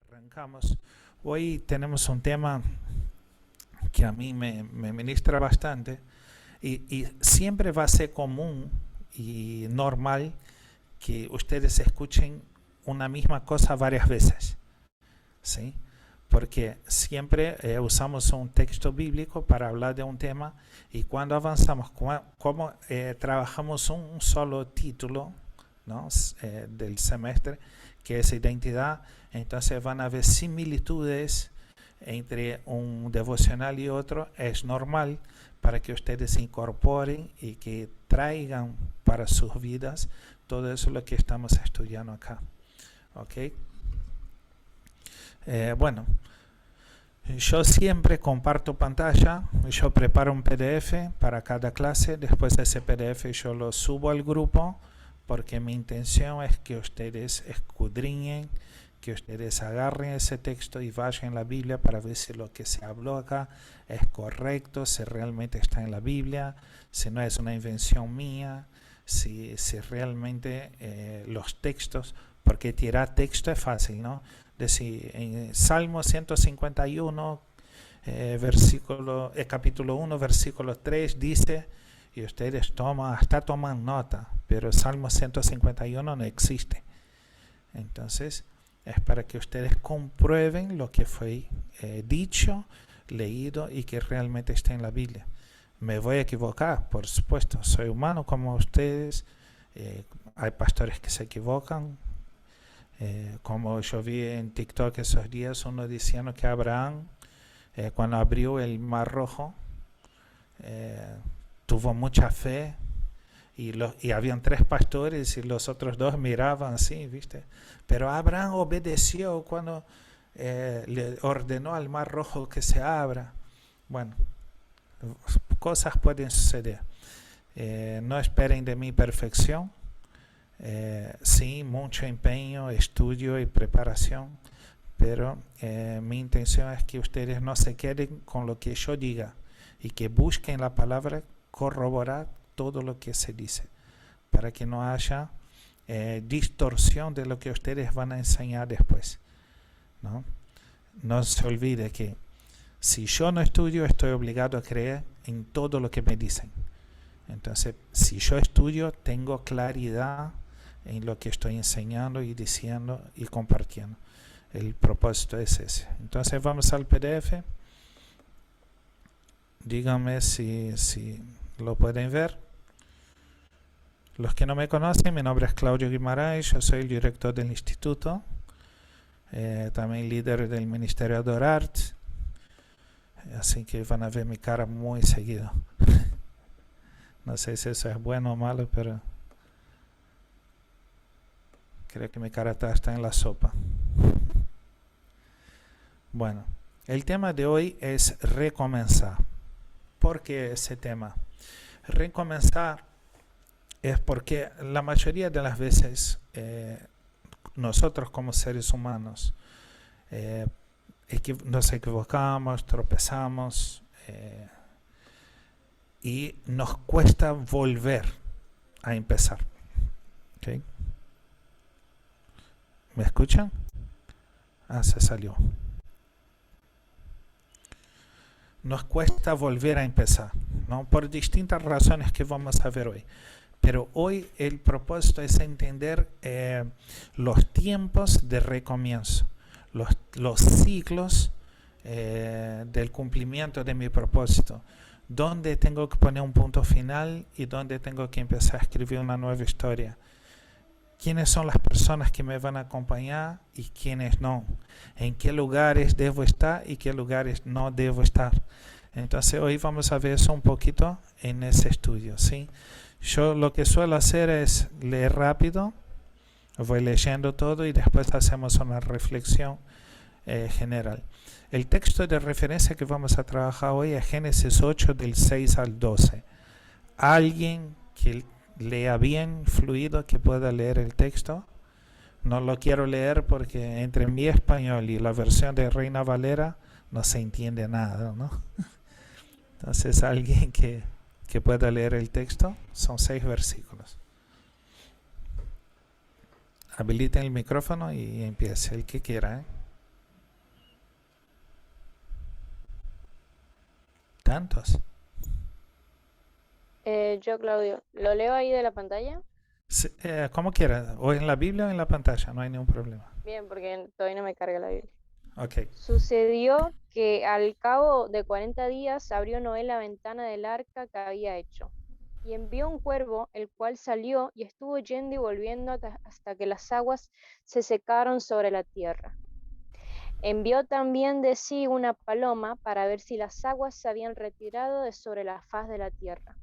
Arrancamos. Hoy tenemos un tema que a mí me ministra bastante y siempre va a ser común y normal que ustedes escuchen una misma cosa varias veces, ¿sí? Porque siempre usamos un texto bíblico para hablar de un tema y cuando avanzamos, como trabajamos un solo título, ¿no? Del semestre, que es identidad, entonces van a haber similitudes entre un devocional y otro. Es normal para que ustedes se incorporen y que traigan para sus vidas todo eso lo que estamos estudiando acá. ¿Ok? Bueno, yo siempre comparto pantalla, yo preparo un PDF para cada clase, después ese PDF yo lo subo al grupo porque mi intención es que ustedes escudriñen, que ustedes agarren ese texto y vayan a la Biblia para ver si lo que se habló acá es correcto, si realmente está en la Biblia, si no es una invención mía, si realmente los textos, porque tirar texto es fácil, ¿no? Decir, en Salmo 151, capítulo 1, versículo 3 dice, y ustedes hasta toman nota, pero Salmo 151 no existe. Entonces, es para que ustedes comprueben lo que fue dicho, leído y que realmente está en la Biblia. Me voy a equivocar, por supuesto, soy humano como ustedes, hay pastores que se equivocan, como yo vi en TikTok esos días, uno diciendo que Abraham, cuando abrió el Mar Rojo, tuvo mucha fe y habían 3 pastores y los otros 2 miraban así, ¿viste? Pero Abraham obedeció cuando le ordenó al Mar Rojo que se abra. Bueno, cosas pueden suceder. No esperen de mi perfección. Sí, mucho empeño, estudio y preparación, pero mi intención es que ustedes no se queden con lo que yo diga y que busquen la palabra corroborar todo lo que se dice, para que no haya distorsión de lo que ustedes van a enseñar después, ¿no? No se olvide que si yo no estudio, estoy obligado a creer en todo lo que me dicen. Entonces, si yo estudio, tengo claridad en lo que estoy enseñando y diciendo y compartiendo. El propósito es ese. Entonces vamos al PDF. Díganme si lo pueden ver. Los que no me conocen, mi nombre es Claudio Guimarães, yo soy el director del instituto, también líder del Ministerio Adorart, así que van a ver mi cara muy seguido. No sé si eso es bueno o malo, pero creo que mi cara está en la sopa. Bueno, el tema de hoy es recomenzar. ¿Por qué ese tema? Recomenzar es porque la mayoría de las veces nosotros como seres humanos nos equivocamos, tropezamos y nos cuesta volver a empezar. ¿Okay? ¿Me escuchan? Ah, se salió. Nos cuesta volver a empezar, ¿no? Por distintas razones que vamos a ver hoy. Pero hoy el propósito es entender los tiempos de recomienzo, los ciclos del cumplimiento de mi propósito, dónde tengo que poner un punto final y dónde tengo que empezar a escribir una nueva historia. ¿Quiénes son las personas que me van a acompañar y quiénes no? ¿En qué lugares debo estar y qué lugares no debo estar? Entonces hoy vamos a ver eso un poquito en ese estudio, ¿sí? Yo lo que suelo hacer es leer rápido, voy leyendo todo y después hacemos una reflexión general. El texto de referencia que vamos a trabajar hoy es Génesis 8 del 6 al 12. Alguien que lea bien, fluido, que pueda leer el texto. No lo quiero leer porque entre mi español y la versión de Reina Valera no se entiende nada, ¿no? Entonces alguien que pueda leer el texto, son 6 versículos. Habiliten el micrófono y empiece el que quiera, ¿eh? ¿Tantos? Yo, Claudio, ¿lo leo ahí de la pantalla? Sí, como quieras, o en la Biblia o en la pantalla, no hay ningún problema. Bien, porque todavía no me carga la Biblia. Ok, Sucedió que al cabo de 40 días abrió Noé la ventana del arca que había hecho, y envió un cuervo, el cual salió y estuvo yendo y volviendo hasta que las aguas se secaron sobre la tierra. Envió también de sí una paloma para ver si las aguas se habían retirado de sobre la faz de la tierra.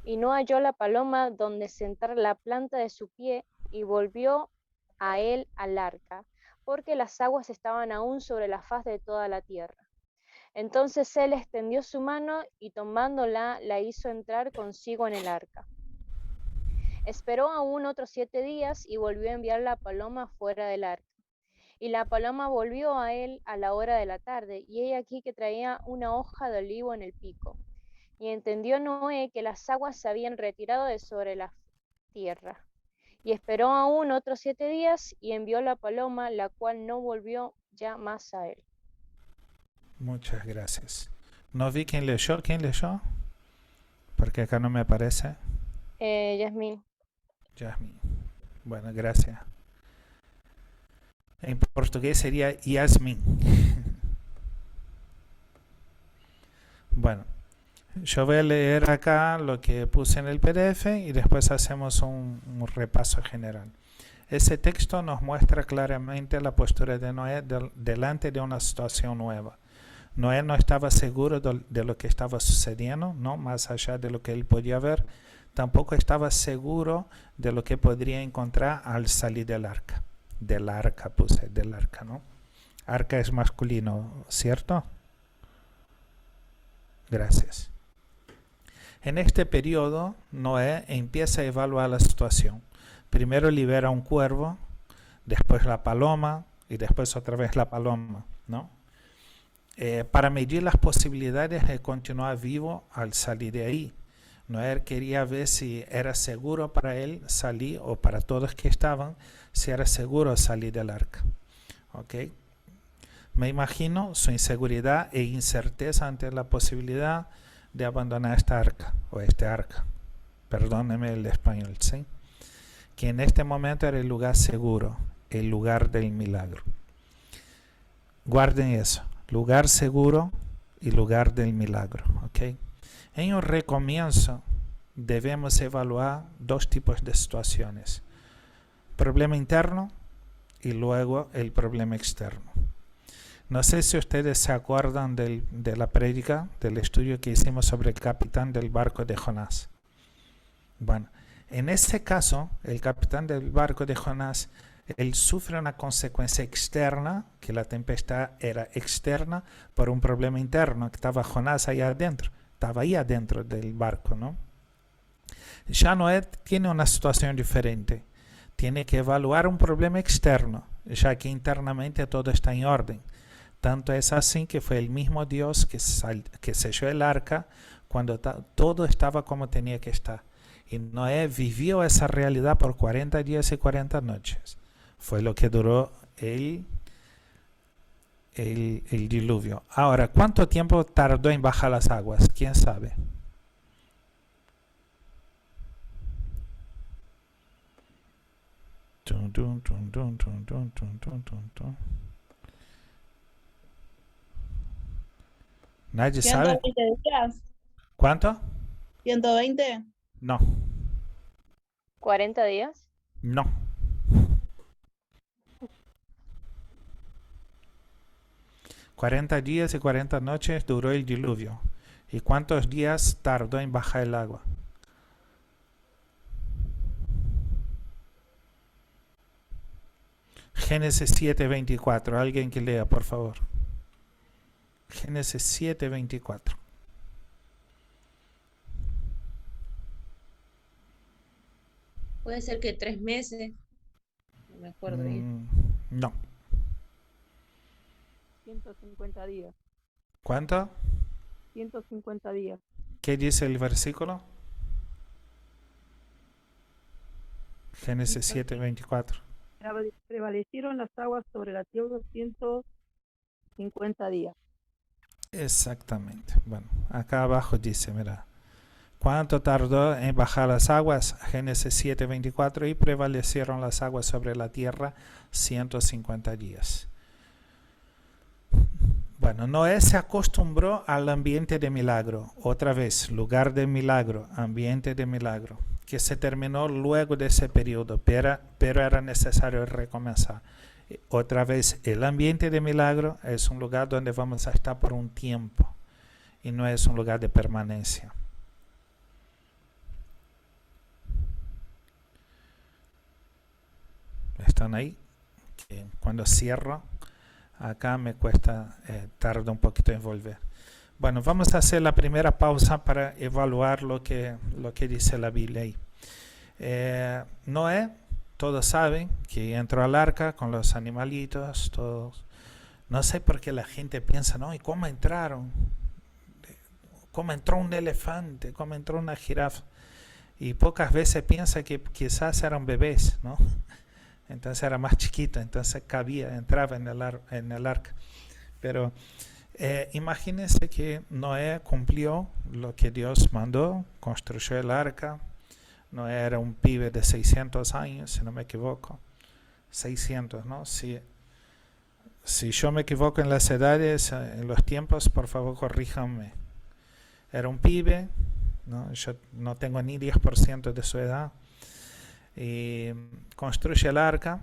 Y no halló la paloma donde sentar la planta de su pie, y volvió a él al arca, porque las aguas estaban aún sobre la faz de toda la tierra. Entonces él extendió su mano y tomándola la hizo entrar consigo en el arca. Esperó aún otros 7 días y volvió a enviar la paloma fuera del arca. Y la paloma volvió a él a la hora de la tarde, y he aquí que traía una hoja de olivo en el pico. Y entendió Noé que las aguas se habían retirado de sobre la tierra. Y esperó aún otros 7 días y envió la paloma, la cual no volvió ya más a él. muchas gracias. No vi quién leyó, porque acá no me aparece. Yasmín. Jasmine. Bueno, gracias. En portugués sería Yasmin. Bueno, yo voy a leer acá lo que puse en el PDF y después hacemos un repaso general. Ese texto nos muestra claramente la postura de Noé delante de una situación nueva. Noé no estaba seguro de lo que estaba sucediendo, no más allá de lo que él podía ver. Tampoco estaba seguro de lo que podría encontrar al salir del arca. Del arca puse, del arca, ¿no? Arca es masculino, ¿cierto? Gracias. En este periodo, Noé empieza a evaluar la situación. Primero libera un cuervo, después la paloma y después otra vez la paloma, ¿no? Para medir las posibilidades de continuar vivo al salir de ahí. Noé quería ver si era seguro para él salir, o para todos que estaban, si era seguro salir del arca. ¿Ok? Me imagino su inseguridad e incerteza ante la posibilidad de abandonar esta arca, o este arca. Perdóneme el español, ¿sí? Que en este momento era el lugar seguro, el lugar del milagro. Guarden eso, lugar seguro y lugar del milagro, ¿ok? En un recomienzo debemos evaluar dos tipos de situaciones: problema interno y luego el problema externo. No sé si ustedes se acuerdan de la prédica, del estudio que hicimos sobre el capitán del barco de Jonás. Bueno, en este caso, el capitán del barco de Jonás, él sufre una consecuencia externa, que la tempestad era externa, por un problema interno, que estaba Jonás ahí adentro, estaba ahí adentro del barco, ¿no? Ya Noé tiene una situación diferente. Tiene que evaluar un problema externo, ya que internamente todo está en orden. Tanto es así que fue el mismo Dios que selló el arca cuando todo estaba como tenía que estar. Y Noé vivió esa realidad por 40 días y 40 noches. Fue lo que duró el diluvio. Ahora, ¿cuánto tiempo tardó en bajar las aguas? ¿Quién sabe? ¿Nadie sabe? 120 días. ¿Cuánto? 120. No, 40 días. no. 40 días y 40 noches duró el diluvio. ¿Y cuántos días tardó en bajar el agua? Génesis 7:24. Alguien que lea, por favor. Génesis 7:24. Puede ser que 3 meses, no me acuerdo bien. No. 150 días. ¿Cuánto? 150 días. ¿Qué dice el versículo? Génesis 7:24. Prevalecieron las aguas sobre la tierra 150 días. Exactamente. Bueno, acá abajo dice, mira, ¿cuánto tardó en bajar las aguas? Génesis 7:24, y prevalecieron las aguas sobre la tierra 150 días. Bueno, Noé se acostumbró al ambiente de milagro. Otra vez, lugar de milagro, ambiente de milagro, que se terminó luego de ese periodo, pero era necesario recomenzar. Otra vez, el ambiente de milagro es un lugar donde vamos a estar por un tiempo y no es un lugar de permanencia. ¿Están ahí? Que cuando cierro, acá me cuesta, tarda un poquito en volver. Bueno, vamos a hacer la primera pausa para evaluar lo que dice la Biblia ahí. Noé, todos saben que entró al arca con los animalitos, todos. No sé por qué la gente piensa, ¿no? ¿Y cómo entraron? ¿Cómo entró un elefante? ¿Cómo entró una jirafa? Y pocas veces piensa que quizás eran bebés, ¿no? Entonces era más chiquita, entonces cabía, entraba en el arca. Pero imagínense que Noé cumplió lo que Dios mandó, construyó el arca. Noé era un pibe de 600 años, si no me equivoco. 600, ¿no? Si yo me equivoco en las edades, en los tiempos, por favor corríjanme. Era un pibe, ¿no? Yo no tengo ni 10% de su edad. Y construye el arca,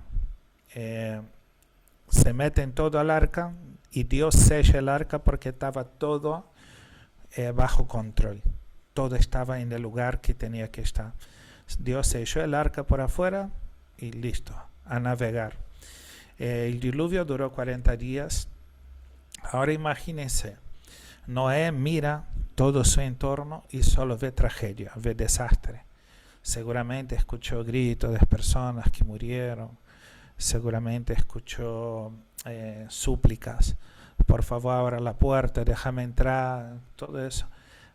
se mete en todo el arca y Dios sella el arca porque estaba todo bajo control. Todo estaba en el lugar que tenía que estar. Dios selló el arca por afuera y listo, a navegar. El diluvio duró 40 días. Ahora imagínense, Noé mira todo su entorno y solo ve tragedia, ve desastre. Seguramente escuchó gritos de personas que murieron. Seguramente escuchó súplicas. Por favor, abra la puerta, déjame entrar. Todo eso.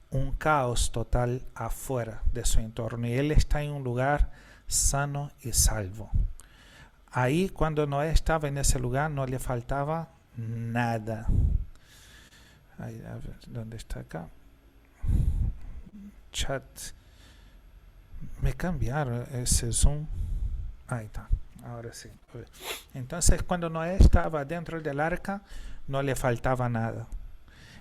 Un caos total afuera de su entorno. Y él está en un lugar sano y salvo. Ahí, cuando Noé estaba en ese lugar, no le faltaba nada. Ahí, a ver, ¿dónde está acá? Chat. Me cambiaron ese zoom. Ahí está, ahora sí. Entonces, cuando Noé estaba dentro del arca, no le faltaba nada.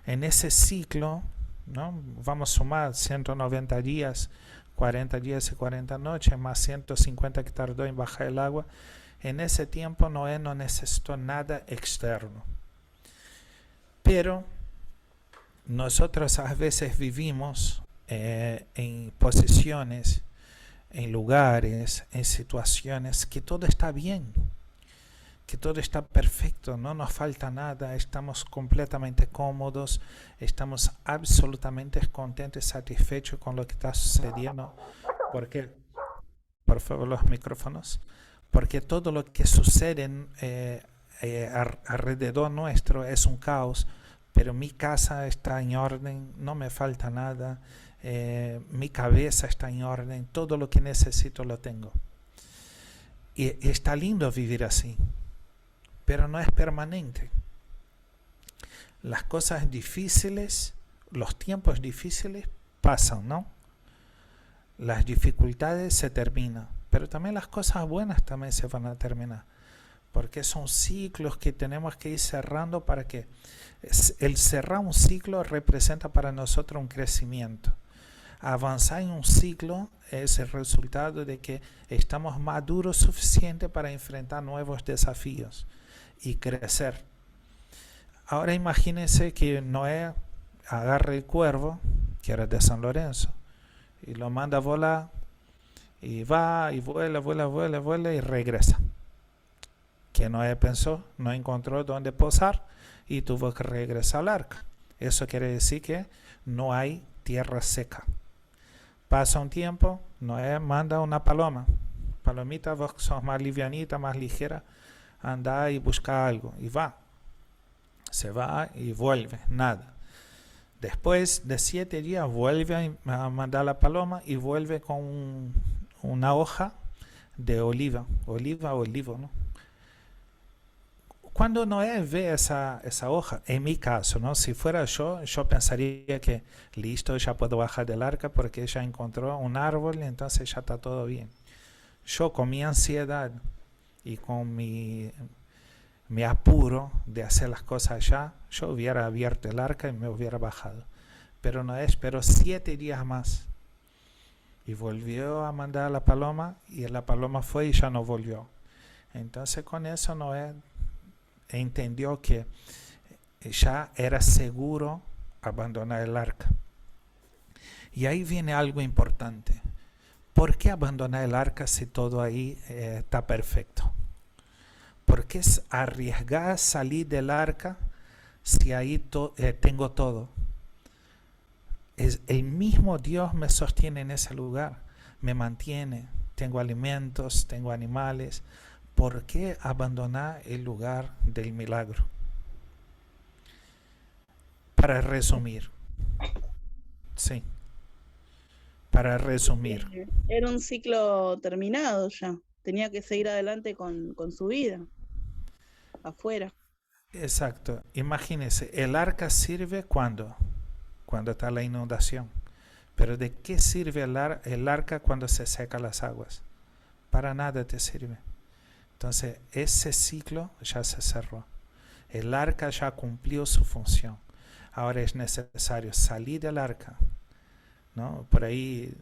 En ese ciclo, ¿no? Vamos a sumar 190 días, 40 días y 40 noches, más 150 que tardó en bajar el agua. En ese tiempo, Noé no necesitó nada externo. Pero nosotros a veces vivimos en posiciones, en lugares, en situaciones que todo está bien, que todo está perfecto, no nos falta nada, estamos completamente cómodos, estamos absolutamente contentos y satisfechos con lo que está sucediendo. Porque, por favor, los micrófonos, porque todo lo que sucede alrededor nuestro es un caos, pero mi casa está en orden, no me falta nada. Mi cabeza está en orden, todo lo que necesito lo tengo. Y está lindo vivir así, pero no es permanente. Las cosas difíciles, los tiempos difíciles pasan, ¿no? Las dificultades se terminan, pero también las cosas buenas también se van a terminar, porque son ciclos que tenemos que ir cerrando para que el cerrar un ciclo representa para nosotros un crecimiento. Avanzar en un ciclo es el resultado de que estamos maduros suficiente para enfrentar nuevos desafíos y crecer. Ahora imagínense que Noé agarra el cuervo, que era de San Lorenzo, y lo manda a volar, y va, y vuela, y regresa. Que Noé pensó, no encontró dónde posar, y tuvo que regresar al arca. Eso quiere decir que no hay tierra seca. Pasa un tiempo, Noé manda una paloma. Palomita, vos sos más livianita, más ligera, anda y busca algo. Y va. Se va y vuelve, nada. Después de 7 días vuelve a mandar la paloma y vuelve con una hoja de olivo, ¿no? Cuando Noé ve esa hoja, en mi caso, ¿no? Si fuera yo pensaría que listo, ya puedo bajar del arca porque ya encontró un árbol, entonces ya está todo bien. Yo con mi ansiedad y con mi apuro de hacer las cosas ya, yo hubiera abierto el arca y me hubiera bajado. Pero Noé esperó 7 días más y volvió a mandar a la paloma, y la paloma fue y ya no volvió. Entonces con eso Noé entendió que ya era seguro abandonar el arca. Y ahí viene algo importante. ¿Por qué abandonar el arca si todo ahí está perfecto? ¿Por qué arriesgar salir del arca si ahí tengo todo? El mismo Dios me sostiene en ese lugar, me mantiene, tengo alimentos, tengo animales. ¿Por qué abandonar el lugar del milagro? Para resumir. Sí. Para resumir. Era un ciclo terminado ya. Tenía que seguir adelante con su vida. Afuera. Exacto. Imagínense, el arca sirve cuando está la inundación. Pero ¿de qué sirve el arca cuando se secan las aguas? Para nada te sirve. Entonces, ese ciclo ya se cerró. El arca ya cumplió su función. Ahora es necesario salir del arca, ¿no? Por ahí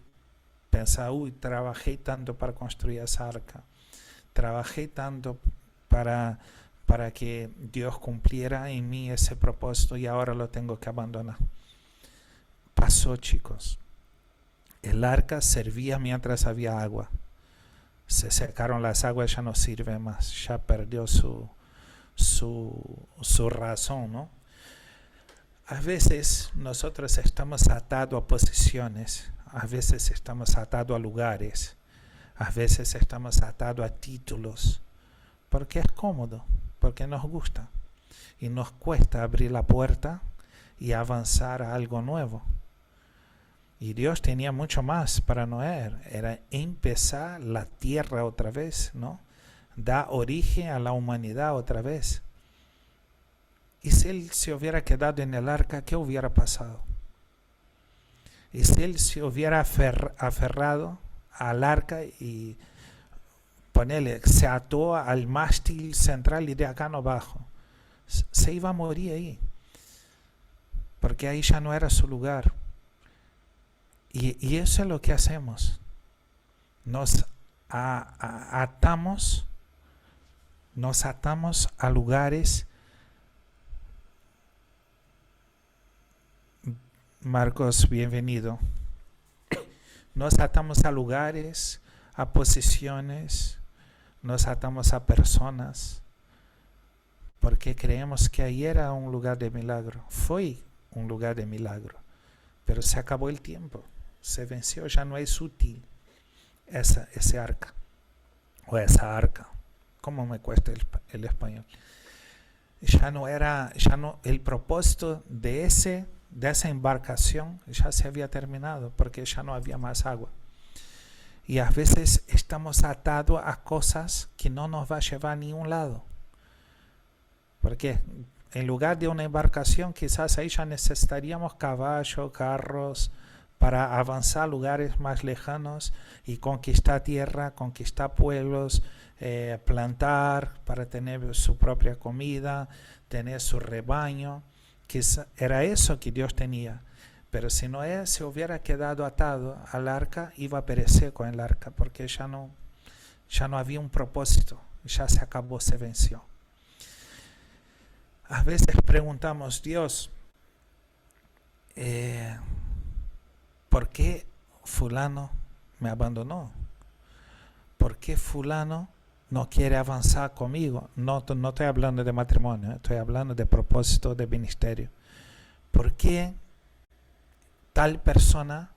pensar, trabajé tanto para construir esa arca. Trabajé tanto para que Dios cumpliera en mí ese propósito y ahora lo tengo que abandonar. Pasó, chicos. El arca servía mientras había agua. Se secaron las aguas, ya no sirve más, ya perdió su razón, ¿no? A veces nosotros estamos atados a posiciones, a veces estamos atados a lugares, a veces estamos atados a títulos, porque es cómodo, porque nos gusta y nos cuesta abrir la puerta y avanzar a algo nuevo. Y Dios tenía mucho más para Noé, era empezar la tierra otra vez, ¿no? Da origen a la humanidad otra vez. Y si él se hubiera quedado en el arca, ¿qué hubiera pasado? Y si él se hubiera aferrado al arca y se ató al mástil central y de acá no bajo, se iba a morir ahí, porque ahí ya no era su lugar. Y eso es lo que hacemos. Nos atamos a lugares. Marcos, bienvenido. Nos atamos a lugares, a posiciones, nos atamos a personas, porque creemos que ahí era un lugar de milagro. Fue un lugar de milagro, pero se acabó el tiempo. Se venció, ya no es útil ese arca o esa arca. ¿Cómo me cuesta el español? Ya no, el propósito de esa embarcación ya se había terminado, porque ya no había más agua. Y a veces estamos atados a cosas que no nos va a llevar a ningún lado. Porque en lugar de una embarcación, quizás ahí ya necesitaríamos caballos, carros, para avanzar a lugares más lejanos y conquistar tierra, conquistar pueblos, plantar para tener su propia comida, tener su rebaño. Quizá era eso que Dios tenía. Pero si Noé se hubiera quedado atado al arca, iba a perecer con el arca, porque ya no había un propósito, ya se acabó, se venció. A veces preguntamos, Dios, ¿por qué fulano me abandonó? ¿Por qué fulano no quiere avanzar conmigo? No estoy hablando de matrimonio, estoy hablando de propósito de ministerio. ¿Por qué tal persona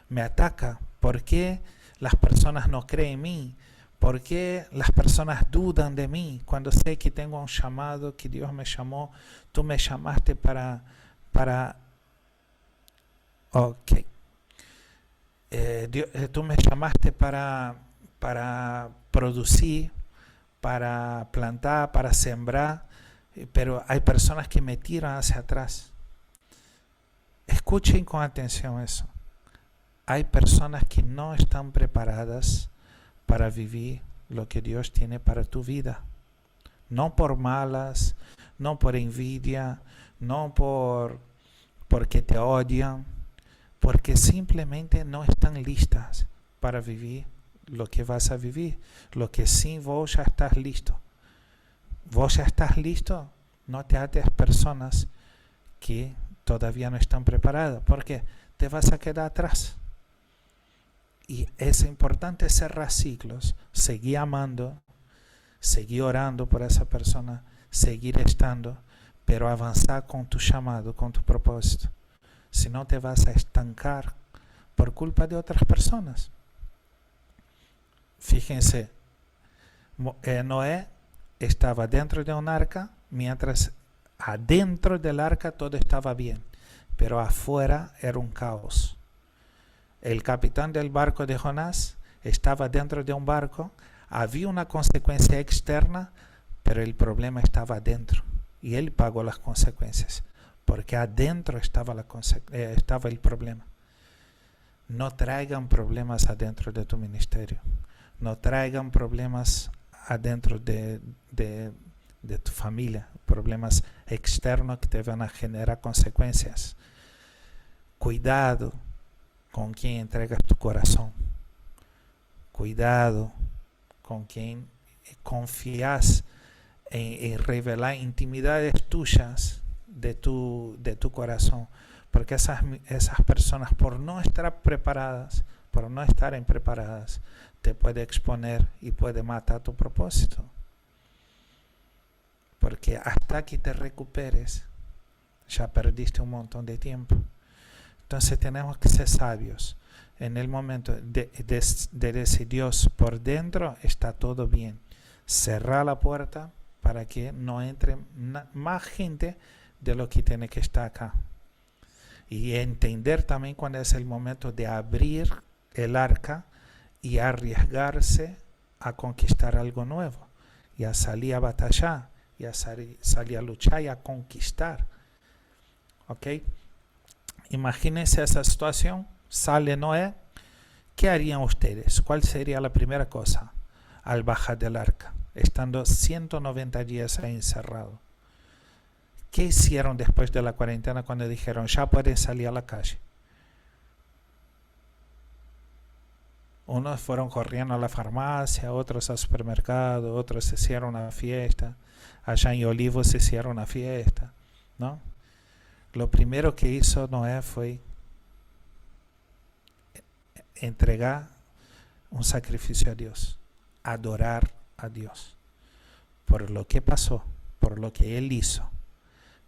me ataca? ¿Por qué las personas no creen en mí? ¿Por qué las personas dudan de mí cuando sé que tengo un llamado, que Dios me llamó? Tú me llamaste tú me llamaste para producir, para plantar, para sembrar, pero hay personas que me tiran hacia atrás. Escuchen con atención eso. Hay personas que no están preparadas para vivir lo que Dios tiene para tu vida. No por malas, no por envidia, no porque te odian, porque simplemente no están listas para vivir lo que vas a vivir. Lo que sí vos ya estás listo. Vos ya estás listo, no te ates a personas que todavía no están preparadas, porque te vas a quedar atrás. Y es importante cerrar ciclos, seguir amando, seguir orando por esa persona, seguir estando, pero avanzar con tu llamado, con tu propósito. Si no, te vas a estancar por culpa de otras personas. Fíjense, Noé estaba dentro de un arca, mientras adentro del arca todo estaba bien, pero afuera era un caos. El capitán del barco de Jonás estaba dentro de un barco, había una consecuencia externa, pero el problema estaba adentro y él pagó las consecuencias, porque adentro estaba el problema. No traigan problemas adentro de tu ministerio, no traigan problemas adentro de tu familia, problemas externos que te van a generar consecuencias. Cuidado con quien entregas tu corazón. Cuidado con quien confías en revelar intimidades tuyas de tu corazón. Porque esas personas, por no estar preparadas, por no estar preparadas, te puede exponer y puede matar tu propósito. Porque hasta que te recuperes, ya perdiste un montón de tiempo. Entonces tenemos que ser sabios. En el momento de decir Dios, por dentro está todo bien. Cerrar la puerta para que no entre más gente de lo que tiene que estar acá. Y entender también cuando es el momento de abrir el arca y arriesgarse a conquistar algo nuevo. Y a salir a batallar, y a salir a luchar y a conquistar. ¿Ok? Imagínense esa situación, sale Noé, ¿qué harían ustedes? ¿Cuál sería la primera cosa al bajar del arca, estando 190 días ahí encerrado? ¿Qué hicieron después de la cuarentena cuando dijeron, ya pueden salir a la calle? Unos fueron corriendo a la farmacia, otros al supermercado, otros se hicieron una fiesta, allá en Olivos se hicieron una fiesta, ¿no? Lo primero que hizo Noé fue entregar un sacrificio a Dios, adorar a Dios por lo que pasó, por lo que él hizo,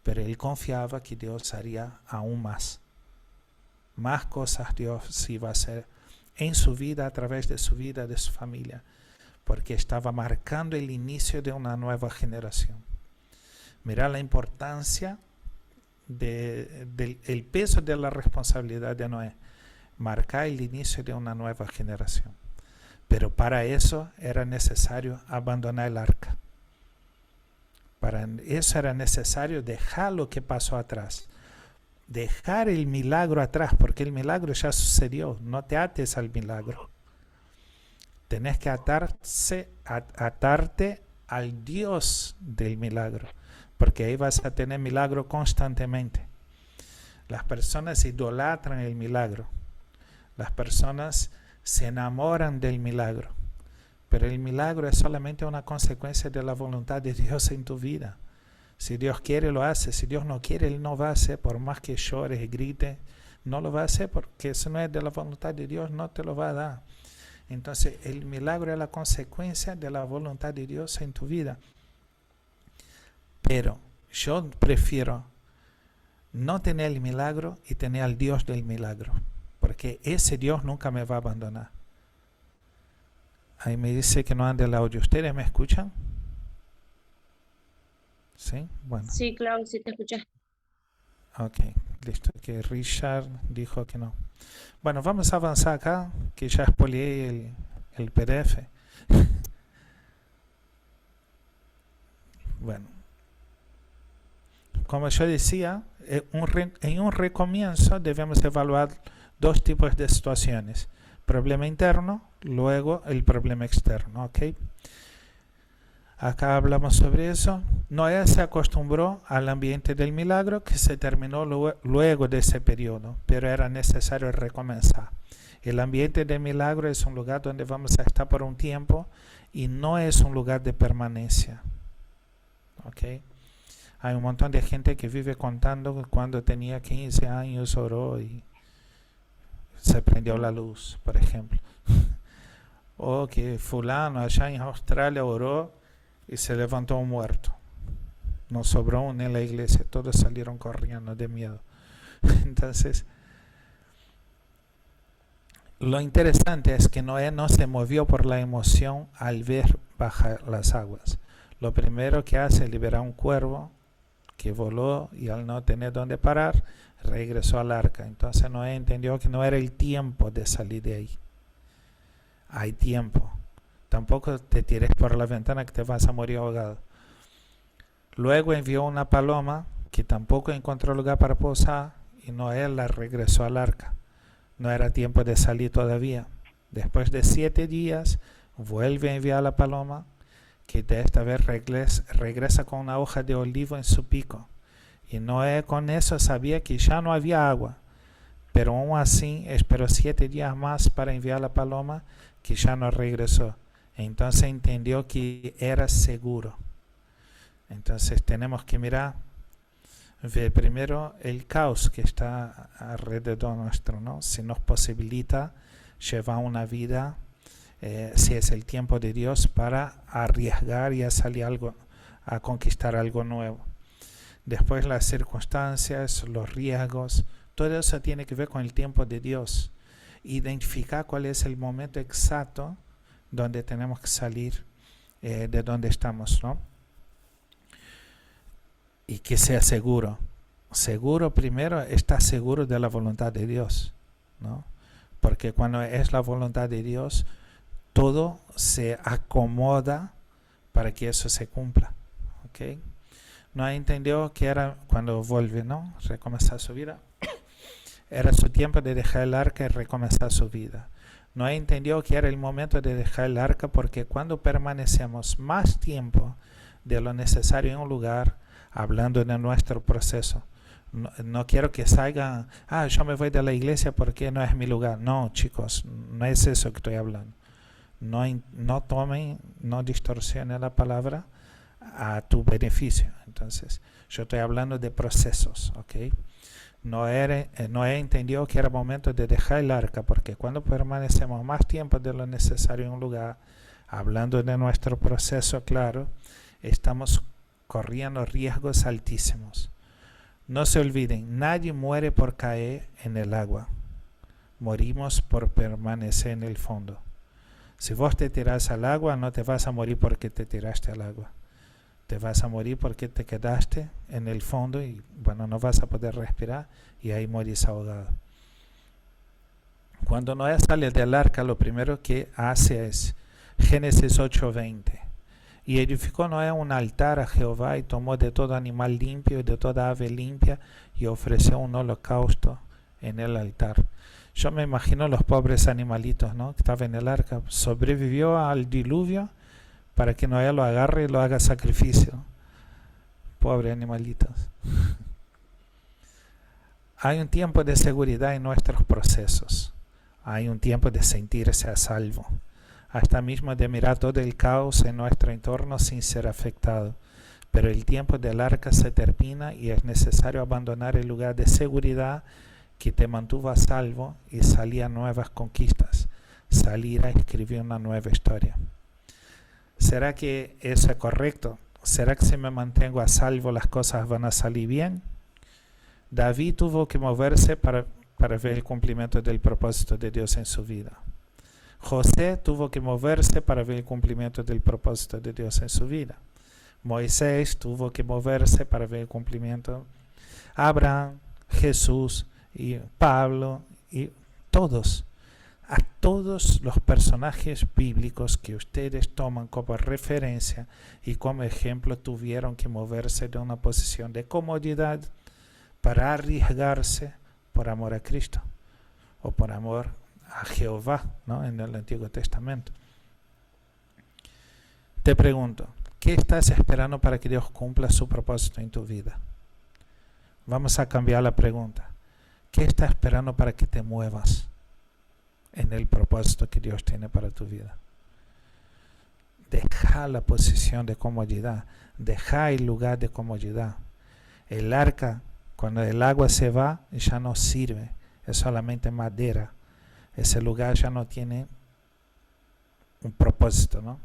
pero él confiaba que Dios haría aún más cosas Dios iba a hacer en su vida, a través de su vida, de su familia, porque estaba marcando el inicio de una nueva generación. Mira la importancia del peso de la responsabilidad de Noé, marcar el inicio de una nueva generación. Pero para eso era necesario abandonar el arca. Para eso era necesario dejar lo que pasó atrás. Dejar el milagro atrás, porque el milagro ya sucedió. No te ates al milagro. Tenés que atarte al Dios del milagro, porque ahí vas a tener milagro constantemente. Las personas idolatran el milagro. Las personas se enamoran del milagro. Pero el milagro es solamente una consecuencia de la voluntad de Dios en tu vida. Si Dios quiere, lo hace. Si Dios no quiere, Él no va a hacer. Por más que llores y grites, no lo va a hacer, porque eso no es de la voluntad de Dios, no te lo va a dar. Entonces, el milagro es la consecuencia de la voluntad de Dios en tu vida. Pero yo prefiero no tener el milagro y tener al Dios del milagro, porque ese Dios nunca me va a abandonar. Ahí me dice que no anda el audio. ¿Ustedes me escuchan? ¿Sí? Bueno. Sí, claro, sí te escuchas. Ok, listo. Que Richard dijo que no. Bueno, vamos a avanzar acá, que ya expolié el PDF. Bueno, como yo decía, en un recomienzo debemos evaluar dos tipos de situaciones. Problema interno, luego el problema externo, ¿ok? Acá hablamos sobre eso. Noé se acostumbró al ambiente del milagro que se terminó luego de ese periodo, pero era necesario recomenzar. El ambiente del milagro es un lugar donde vamos a estar por un tiempo y no es un lugar de permanencia. ¿Ok? Hay un montón de gente que vive contando que cuando tenía 15 años oró y se prendió la luz, por ejemplo. O que fulano allá en Australia oró y se levantó un muerto. No sobró uno en la iglesia, todos salieron corriendo de miedo. Entonces, lo interesante es que Noé no se movió por la emoción al ver bajar las aguas. Lo primero que hace es liberar un cuervo que voló y al no tener dónde parar, regresó al arca. Entonces Noé entendió que no era el tiempo de salir de ahí. Hay tiempo. Tampoco te tires por la ventana que te vas a morir ahogado. Luego envió una paloma que tampoco encontró lugar para posar y Noé la regresó al arca. No era tiempo de salir todavía. Después de 7 días vuelve a enviar la paloma, que de esta vez regresa con una hoja de olivo en su pico. Y Noé con eso sabía que ya no había agua, pero aún así esperó 7 días más para enviar la paloma, que ya no regresó. Entonces entendió que era seguro. Entonces tenemos que mirar, ver primero el caos que está alrededor nuestro, ¿no? Si nos posibilita llevar una vida, si es el tiempo de Dios para arriesgar y a salir a conquistar algo nuevo. Después las circunstancias, los riesgos, todo eso tiene que ver con el tiempo de Dios. Identificar cuál es el momento exacto donde tenemos que salir de donde estamos, ¿no? Y que sea seguro. Seguro primero, está seguro de la voluntad de Dios, ¿no? Porque cuando es la voluntad de Dios, todo se acomoda para que eso se cumpla, ¿ok? No entendió que era cuando vuelve, ¿no? Recomenzar su vida. Era su tiempo de dejar el arca y recomenzar su vida. No entendió que era el momento de dejar el arca porque cuando permanecemos más tiempo de lo necesario en un lugar, hablando de nuestro proceso, no quiero que salgan, yo me voy de la iglesia porque no es mi lugar. No, chicos, no es eso que estoy hablando. No tomen, no distorsionen la palabra a tu beneficio. Entonces, yo estoy hablando de procesos, ¿ok? Noé entendió que era momento de dejar el arca, porque cuando permanecemos más tiempo de lo necesario en un lugar, hablando de nuestro proceso, claro, estamos corriendo riesgos altísimos. No se olviden, nadie muere por caer en el agua. Morimos por permanecer en el fondo. Si vos te tiras al agua, no te vas a morir porque te tiraste al agua. Te vas a morir porque te quedaste en el fondo y, bueno, no vas a poder respirar y ahí morís ahogado. Cuando Noé sale del arca, lo primero que hace es Génesis 8:20. Y edificó Noé un altar a Jehová y tomó de todo animal limpio y de toda ave limpia y ofreció un holocausto en el altar. Yo me imagino los pobres animalitos, ¿no? Que estaban en el arca. Sobrevivió al diluvio para que Noé lo agarre y lo haga sacrificio. Pobres animalitos. Hay un tiempo de seguridad en nuestros procesos. Hay un tiempo de sentirse a salvo. Hasta mismo de mirar todo el caos en nuestro entorno sin ser afectado. Pero el tiempo del arca se termina y es necesario abandonar el lugar de seguridad que te mantuvo a salvo y salir a nuevas conquistas. Salir a escribir una nueva historia. ¿Será que eso es correcto? ¿Será que si me mantengo a salvo las cosas van a salir bien? David tuvo que moverse para ver el cumplimiento del propósito de Dios en su vida. José tuvo que moverse para ver el cumplimiento del propósito de Dios en su vida. Moisés tuvo que moverse para ver el cumplimiento. Abraham, Jesús y Pablo y todos. a todos los personajes bíblicos que ustedes toman como referencia y como ejemplo tuvieron que moverse de una posición de comodidad para arriesgarse por amor a Cristo o por amor a Jehová, ¿no? En el Antiguo Testamento. Te pregunto, ¿qué estás esperando para que Dios cumpla su propósito en tu vida? Vamos a cambiar la pregunta. ¿Qué estás esperando para que te muevas en el propósito que Dios tiene para tu vida? Deja la posición de comodidad, deja el lugar de comodidad. El arca, cuando el agua se va, ya no sirve, es solamente madera. Ese lugar ya no tiene un propósito, ¿no?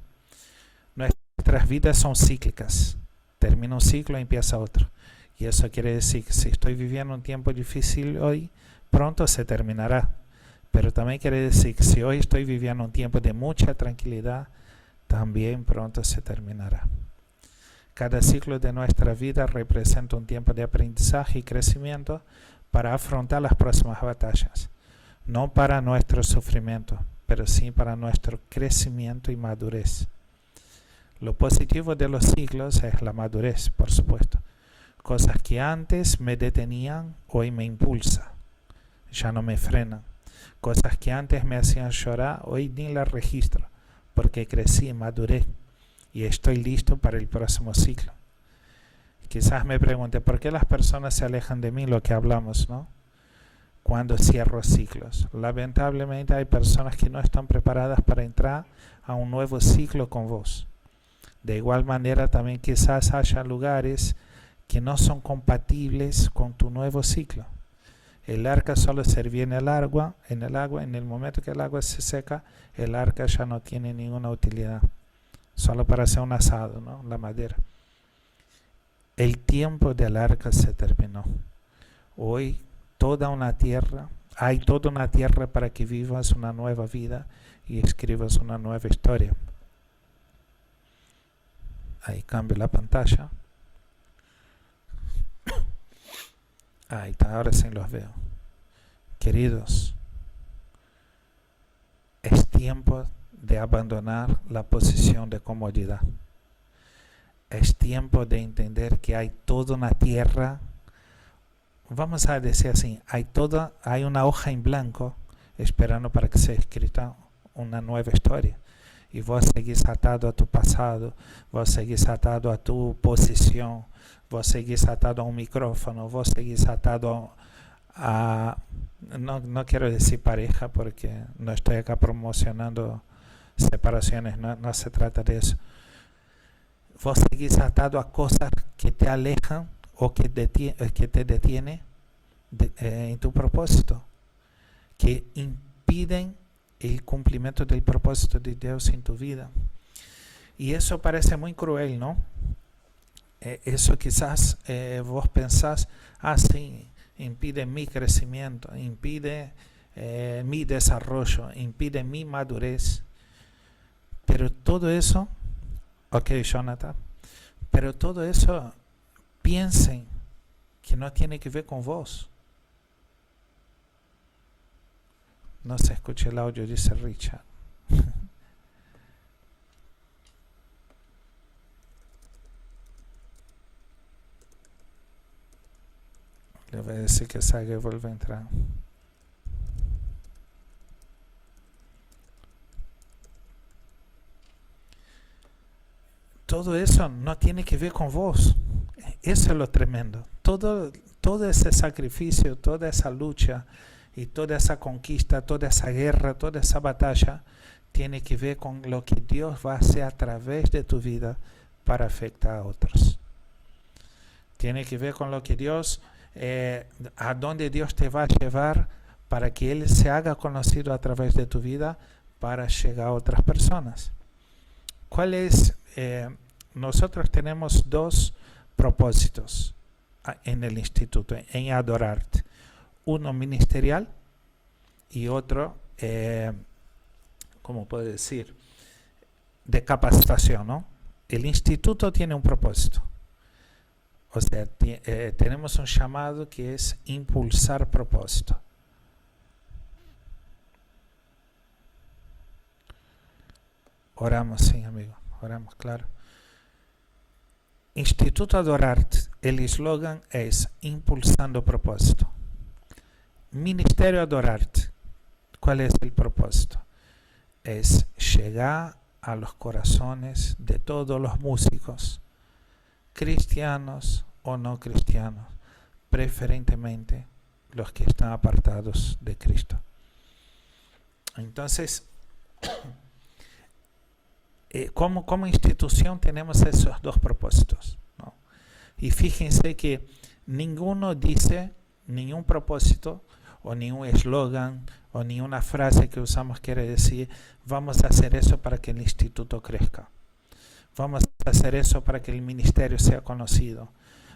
Nuestras vidas son cíclicas. Termina un ciclo y empieza otro. Y eso quiere decir que si estoy viviendo un tiempo difícil hoy, pronto se terminará. Pero también quiere decir que si hoy estoy viviendo un tiempo de mucha tranquilidad, también pronto se terminará. Cada ciclo de nuestra vida representa un tiempo de aprendizaje y crecimiento para afrontar las próximas batallas. No para nuestro sufrimiento, pero sí para nuestro crecimiento y madurez. Lo positivo de los ciclos es la madurez, por supuesto. Cosas que antes me detenían, hoy me impulsan. Ya no me frenan. Cosas que antes me hacían llorar, hoy ni las registro, porque crecí, maduré y estoy listo para el próximo ciclo. Quizás me pregunte, ¿por qué las personas se alejan de mí? Lo que hablamos, ¿no? Cuando cierro ciclos. Lamentablemente hay personas que no están preparadas para entrar a un nuevo ciclo con vos. De igual manera también quizás haya lugares que no son compatibles con tu nuevo ciclo. El arca solo servía en el agua, en el momento que el agua se seca, el arca ya no tiene ninguna utilidad. Solo para hacer un asado, ¿no? La madera. El tiempo del arca se terminó. Hoy hay toda una tierra para que vivas una nueva vida y escribas una nueva historia. Ahí cambio la pantalla. Ahí está, ahora sí los veo. Queridos, es tiempo de abandonar la posición de comodidad. Es tiempo de entender que hay toda una tierra, vamos a decir así, hay una hoja en blanco esperando para que sea escrita una nueva historia. Y vos seguís atado a tu pasado, vos seguís atado a tu posición, vos seguís atado a un micrófono, vos seguís atado a... No quiero decir pareja porque no estoy acá promocionando separaciones, no se trata de eso. Vos seguís atado a cosas que te alejan o que te detienen en tu propósito, que impiden el cumplimiento del propósito de Dios en tu vida. Y eso parece muy cruel, ¿no? Eso quizás vos pensás, sí, impide mi crecimiento, impide mi desarrollo, impide mi madurez. Pero todo eso, ok, Jonathan, pero todo eso, piensen que no tiene que ver con vos. No se escucha el audio, dice Richard. Le voy a decir que salga y vuelva a entrar. Todo eso no tiene que ver con vos. Eso es lo tremendo. Todo ese sacrificio, toda esa lucha y toda esa conquista, toda esa guerra, toda esa batalla tiene que ver con lo que Dios va a hacer a través de tu vida para afectar a otros. Tiene que ver con lo que Dios, a dónde Dios te va a llevar para que Él se haga conocido a través de tu vida para llegar a otras personas. ¿Cuál es? Nosotros tenemos dos propósitos en el instituto, en Adorarte. Uno ministerial y otro, ¿cómo puedo decir? De capacitación, ¿no? El instituto tiene un propósito. O sea, tenemos un llamado que es impulsar propósito. Oramos, sí, amigo. Oramos, claro. Instituto Adorarte, el eslogan es Impulsando Propósito. Ministerio Adorarte, ¿cuál es el propósito? Es llegar a los corazones de todos los músicos, cristianos o no cristianos, preferentemente los que están apartados de Cristo. Entonces, como institución tenemos esos dos propósitos, ¿no? Y fíjense que ninguno dice, ningún propósito o ningún eslogan o ni una frase que usamos quiere decir vamos a hacer eso para que el instituto crezca, vamos a hacer eso para que el ministerio sea conocido,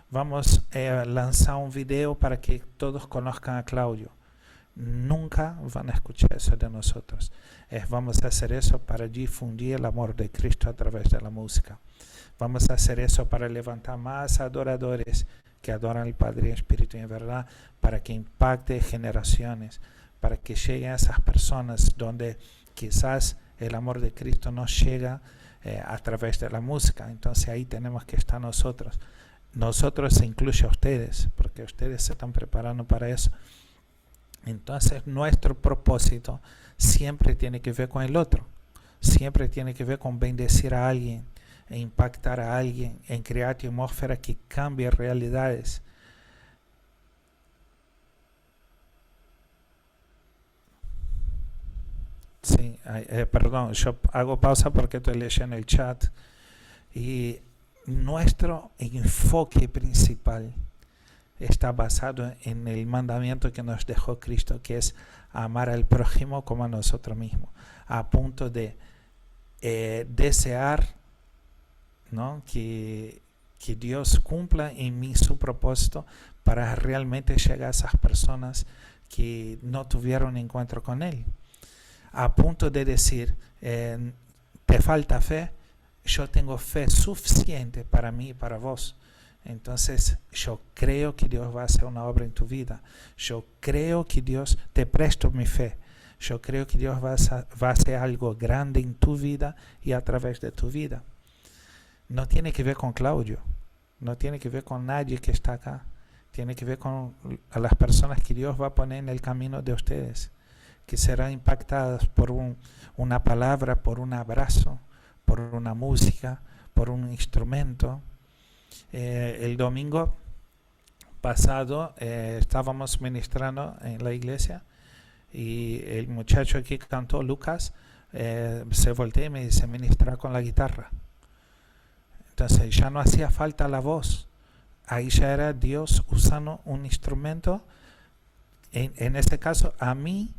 vamos a lanzar un video para que todos conozcan a Claudio. Nunca van a escuchar eso de nosotros. Vamos a hacer eso para difundir el amor de Cristo a través de la música. Vamos a hacer eso para levantar más adoradores que adoran al Padre en espíritu y en verdad, para que impacte generaciones, para que lleguen a esas personas donde quizás el amor de Cristo no llega a través de la música. Entonces ahí tenemos que estar nosotros. Nosotros se incluye a ustedes, porque ustedes se están preparando para eso. Entonces nuestro propósito siempre tiene que ver con el otro, siempre tiene que ver con bendecir a alguien, e impactar a alguien, en crear atmósfera que cambie realidades. Sí, perdón, yo hago pausa porque estoy leyendo el chat. Y nuestro enfoque principal está basado en el mandamiento que nos dejó Cristo, que es amar al prójimo como a nosotros mismos, a punto de desear, ¿no?, que Dios cumpla en mí su propósito para realmente llegar a esas personas que no tuvieron encuentro con Él, a punto de decir, te falta fe, yo tengo fe suficiente para mí y para vos. Entonces yo creo que Dios va a hacer una obra en tu vida. Yo creo que Dios, te presto mi fe. Yo creo que Dios va a hacer algo grande en tu vida y a través de tu vida. No tiene que ver con Claudio, no tiene que ver con nadie que está acá. Tiene que ver con las personas que Dios va a poner en el camino de ustedes, que serán impactadas por una palabra, por un abrazo, por una música, por un instrumento. El domingo pasado estábamos ministrando en la iglesia y el muchacho que cantó, Lucas, se voltea y me dice, ministra con la guitarra. Entonces ya no hacía falta la voz, ahí ya era Dios usando un instrumento, en este caso a mí,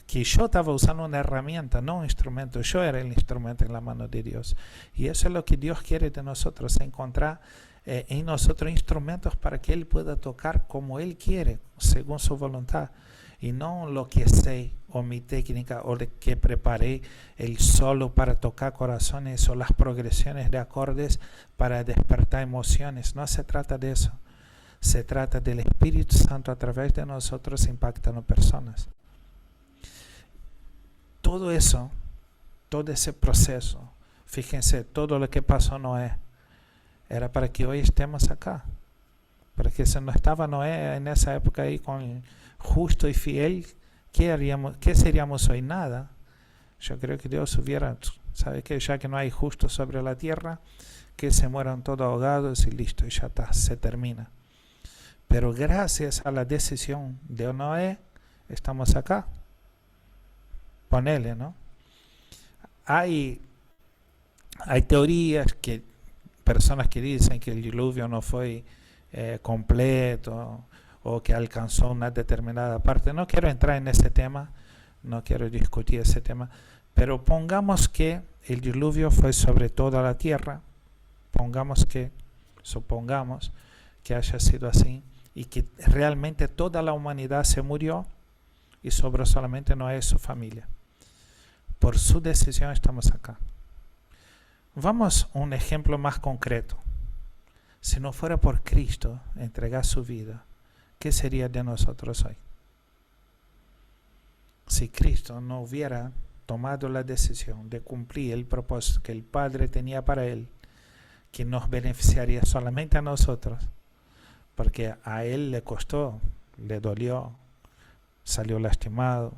que yo estaba usando una herramienta, no un instrumento. Yo era el instrumento en la mano de Dios. Y eso es lo que Dios quiere de nosotros, encontrar en nosotros instrumentos para que Él pueda tocar como Él quiere, según su voluntad. Y no lo que sé, o mi técnica, o de que preparé el solo para tocar corazones, o las progresiones de acordes para despertar emociones. No se trata de eso. Se trata del Espíritu Santo a través de nosotros impactando personas. Todo eso, todo ese proceso, fíjense, todo lo que pasó Noé, era para que hoy estemos acá. Porque si no estaba Noé en esa época ahí con justo y fiel, ¿qué seríamos hoy? Nada. Yo creo que Dios hubiera, ¿sabe qué? Ya que no hay justo sobre la tierra, que se mueran todos ahogados y listo, y ya está, se termina. Pero gracias a la decisión de Noé, estamos acá. Ponele, ¿no? Hay teorías, personas que dicen que el diluvio no fue completo o que alcanzó una determinada parte. No quiero entrar en ese tema, no quiero discutir ese tema, pero pongamos que el diluvio fue sobre toda la tierra, supongamos que haya sido así y que realmente toda la humanidad se murió y sobró solamente Noé y su familia. Por su decisión estamos acá. Vamos a un ejemplo más concreto. Si no fuera por Cristo entregar su vida, ¿qué sería de nosotros hoy? Si Cristo no hubiera tomado la decisión de cumplir el propósito que el Padre tenía para él, que nos beneficiaría solamente a nosotros, porque a él le costó, le dolió, salió lastimado,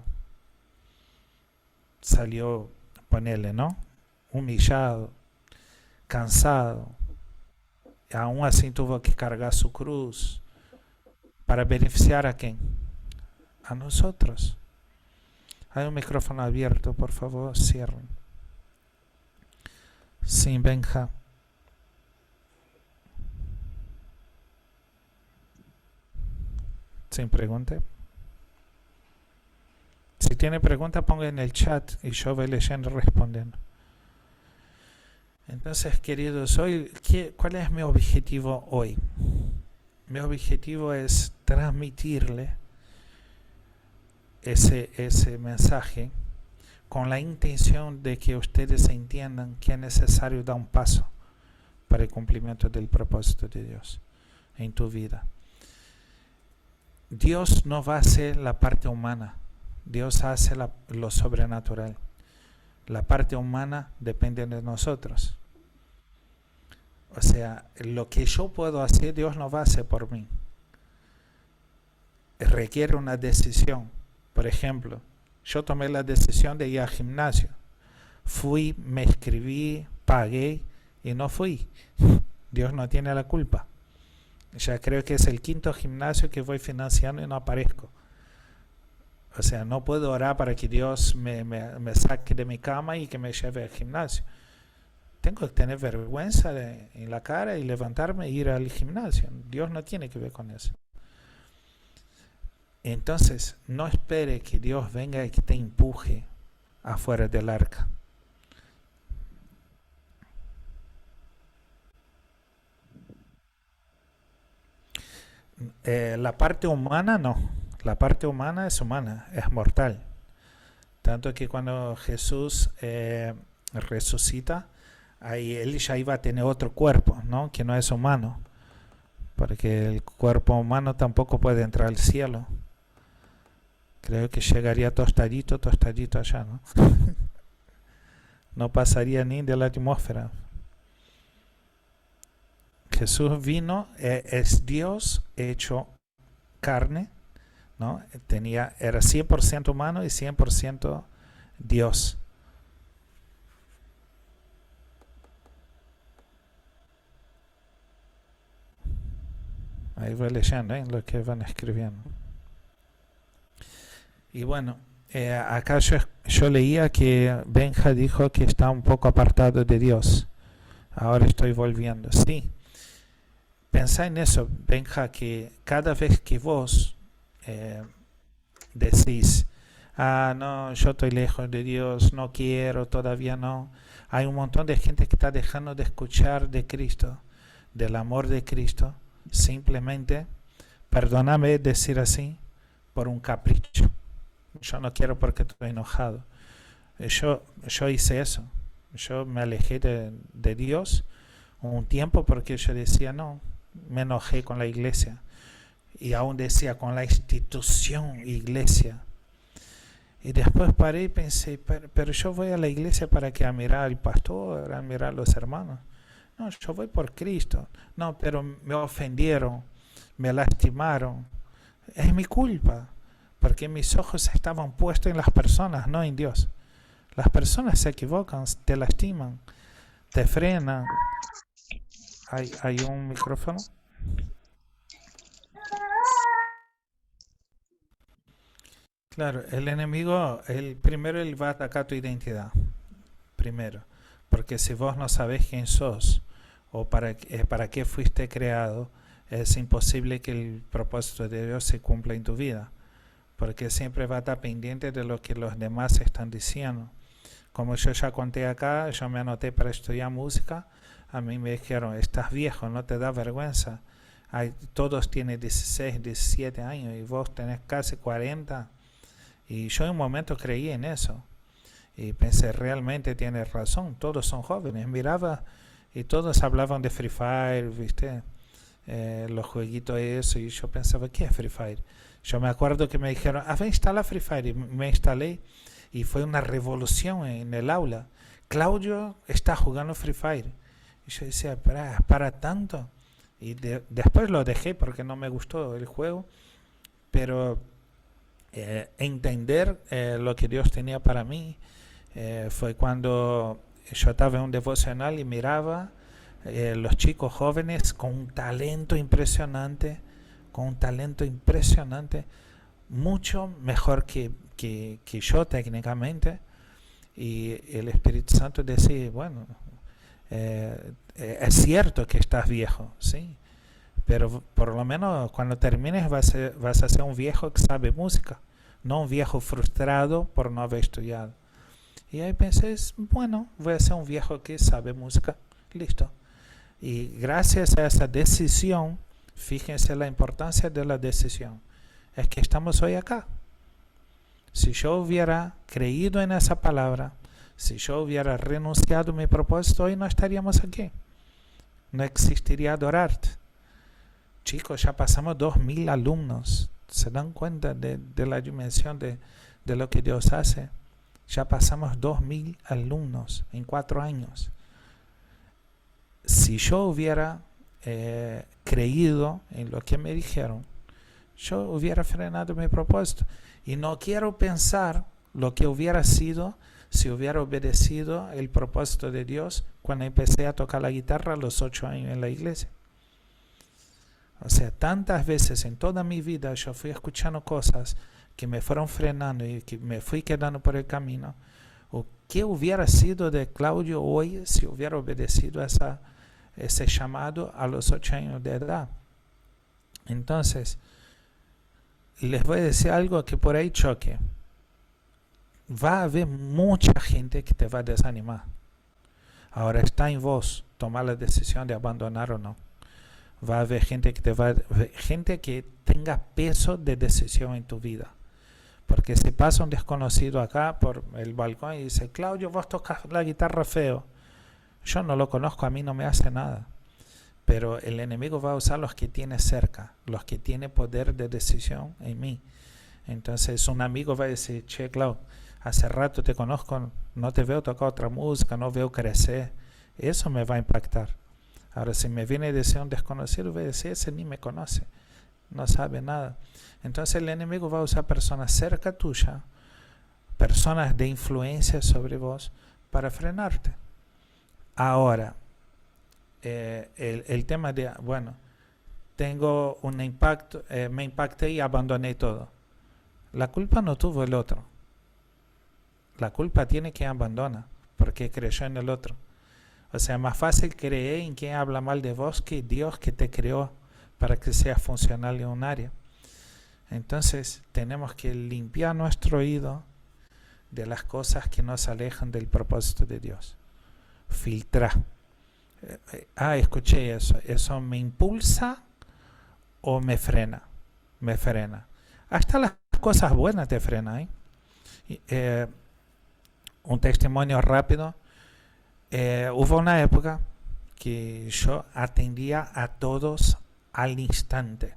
salió, ponerle, ¿no?, humillado, cansado, y aún así tuvo que cargar su cruz para beneficiar a quién, a nosotros. Hay un micrófono abierto, por favor, cierren. Sí, Benja. Sin pregunta. Si tiene pregunta, ponga en el chat y yo voy leyendo y respondiendo. Entonces, queridos, hoy, ¿cuál es mi objetivo hoy? Mi objetivo es transmitirle ese mensaje con la intención de que ustedes entiendan que es necesario dar un paso para el cumplimiento del propósito de Dios en tu vida. Dios no va a hacer la parte humana, Dios hace lo sobrenatural. La parte humana depende de nosotros. O sea, lo que yo puedo hacer, Dios no va a hacer por mí. Requiere una decisión. Por ejemplo, yo tomé la decisión de ir al gimnasio. Fui, me inscribí, pagué y no fui. Dios no tiene la culpa. Ya creo que es el 5º gimnasio que voy financiando y no aparezco. O sea, no puedo orar para que Dios me saque de mi cama y que me lleve al gimnasio. Tengo que tener vergüenza en la cara y levantarme e ir al gimnasio. Dios no tiene que ver con eso. Entonces, no espere que Dios venga y que te empuje afuera del arca. La parte humana no. La parte humana, es mortal. Tanto que cuando Jesús resucita, ahí él ya iba a tener otro cuerpo, ¿no?, que no es humano. Porque el cuerpo humano tampoco puede entrar al cielo. Creo que llegaría tostadito allá, ¿no? No pasaría ni de la atmósfera. Jesús vino, es Dios hecho carne, ¿no? Era 100% humano y 100% Dios. Ahí voy leyendo lo que van escribiendo. Y bueno, acá yo leía que Benja dijo que está un poco apartado de Dios. Ahora estoy volviendo. Sí. Pensá en eso, Benja, que cada vez que vos decís, no, yo estoy lejos de Dios, no quiero, todavía no. Hay un montón de gente que está dejando de escuchar de Cristo, del amor de Cristo, simplemente, perdóname decir así, por un capricho. Yo no quiero porque estoy enojado. Yo hice eso. Yo me alejé de Dios un tiempo porque yo decía, no, me enojé con la iglesia. Y aún decía, con la institución iglesia. Y después paré y pensé, pero yo voy a la iglesia para que admirar al pastor, admirar a los hermanos. No, yo voy por Cristo. No, pero me ofendieron, me lastimaron. Es mi culpa, porque mis ojos estaban puestos en las personas, no en Dios. Las personas se equivocan, te lastiman, te frenan. ¿Hay un micrófono? Claro, el enemigo, primero él va a atacar tu identidad. Primero. Porque si vos no sabés quién sos o para qué fuiste creado, es imposible que el propósito de Dios se cumpla en tu vida. Porque siempre va a estar pendiente de lo que los demás están diciendo. Como yo ya conté acá, yo me anoté para estudiar música. A mí me dijeron, estás viejo, no te da vergüenza. Todos tienen 16, 17 años y vos tenés casi 40. Y yo en un momento creí en eso. Y pensé, realmente tienes razón, todos son jóvenes. Miraba y todos hablaban de Free Fire, ¿viste? Los jueguitos eso. Y yo pensaba, ¿qué es Free Fire? Yo me acuerdo que me dijeron, instala Free Fire. Y me instalé. y fue una revolución en el aula. Claudio está jugando Free Fire. Y yo decía, para tanto. Y después lo dejé porque no me gustó el juego, pero entender lo que Dios tenía para mí fue cuando yo estaba en un devocional y miraba los chicos jóvenes con un talento impresionante, mucho mejor que yo técnicamente, y el Espíritu Santo decía, bueno, es cierto que estás viejo, sí, pero por lo menos cuando termines vas a ser un viejo que sabe música, no un viejo frustrado por no haber estudiado. Y ahí pensé, bueno, voy a ser un viejo que sabe música, listo. Y gracias a esa decisión, fíjense la importancia de la decisión, es que estamos hoy acá. Si yo hubiera creído en esa palabra, si yo hubiera renunciado a mi propósito, hoy no estaríamos aquí. No existiría Adorarte. Chicos, ya pasamos 2000 alumnos. ¿Se dan cuenta de la dimensión de lo que Dios hace? Ya pasamos 2000 alumnos en 4 años. Si yo hubiera creído en lo que me dijeron, yo hubiera frenado mi propósito. Y no quiero pensar lo que hubiera sido si hubiera obedecido el propósito de Dios cuando empecé a tocar la guitarra a los 8 años en la iglesia. O sea, tantas veces en toda mi vida yo fui escuchando cosas que me fueron frenando y que me fui quedando por el camino. ¿O qué hubiera sido de Claudio hoy si hubiera obedecido ese llamado a los 8 años de edad? Entonces, les voy a decir algo que por ahí choque. Va a haber mucha gente que te va a desanimar. Ahora está en vos tomar la decisión de abandonar o no. Va a haber gente que tenga peso de decisión en tu vida. Porque si pasa un desconocido acá por el balcón y dice, Claudio, vos tocas la guitarra feo. Yo no lo conozco, a mí no me hace nada. Pero el enemigo va a usar los que tiene cerca, los que tiene poder de decisión en mí. Entonces un amigo va a decir, che, Clau, hace rato te conozco, no te veo tocar otra música, no veo crecer. Eso me va a impactar. Ahora, si me viene a decir un desconocido, voy a decir, ese ni me conoce, no sabe nada. Entonces el enemigo va a usar personas cerca tuya, personas de influencia sobre vos, para frenarte. Ahora, el tema de, bueno, tengo un impacto, me impacté y abandoné todo. La culpa no tuvo el otro. La culpa tiene quien abandona, porque creyó en el otro. O sea, más fácil creer en quien habla mal de vos que Dios que te creó para que seas funcional en un área. Entonces, tenemos que limpiar nuestro oído de las cosas que nos alejan del propósito de Dios. Filtrar. Escuché eso. ¿Eso me impulsa o me frena? Me frena. Hasta las cosas buenas te frenan, un testimonio rápido. Hubo una época que yo atendía a todos al instante.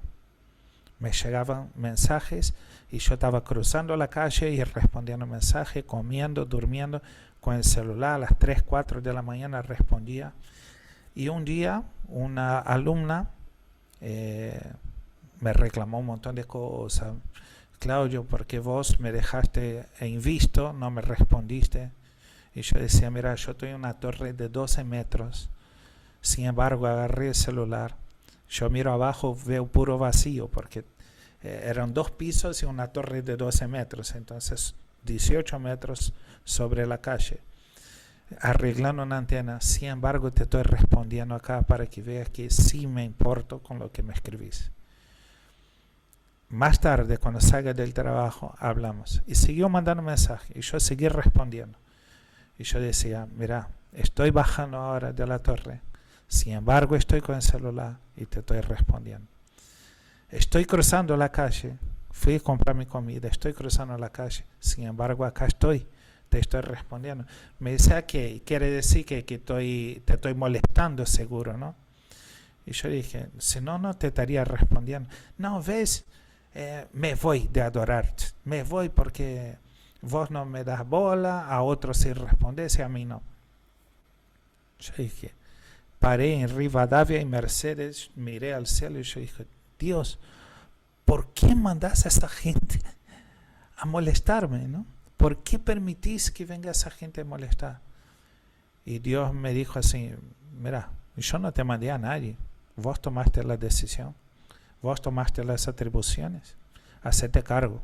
Me llegaban mensajes y yo estaba cruzando la calle y respondiendo mensajes, comiendo, durmiendo, con el celular a las 3, 4 de la mañana respondía. Y un día una alumna me reclamó un montón de cosas. Claudio, ¿por qué vos me dejaste en visto? No me respondiste. Y yo decía, mira, yo estoy en una torre de 12 metros. Sin embargo, agarré el celular. Yo miro abajo, veo puro vacío, porque eran 2 pisos y una torre de 12 metros. Entonces, 18 metros sobre la calle. Arreglando una antena. Sin embargo, te estoy respondiendo acá para que veas que sí me importo con lo que me escribís. Más tarde, cuando salga del trabajo, hablamos. Y siguió mandando mensajes. Y yo seguí respondiendo. Y yo decía, mira, estoy bajando ahora de la torre. Sin embargo, estoy con el celular y te estoy respondiendo. Estoy cruzando la calle. Fui a comprar mi comida. Estoy cruzando la calle. Sin embargo, acá estoy. Te estoy respondiendo. Me dice, ¿qué quiere decir? Que te estoy molestando seguro, ¿no? Y yo dije, si no, no te estaría respondiendo. No, ves, me voy de Adorarte. Me voy porque Vos no me das bola, a otros sí respondes y a mí no. Yo dije, paré en Rivadavia y Mercedes, miré al cielo y yo dije, Dios, ¿por qué mandás a esa gente a molestarme, no? ¿Por qué permitís que venga esa gente a molestar? Y Dios me dijo así, mira, yo no te mandé a nadie, vos tomaste la decisión, vos tomaste las atribuciones, hacete cargo.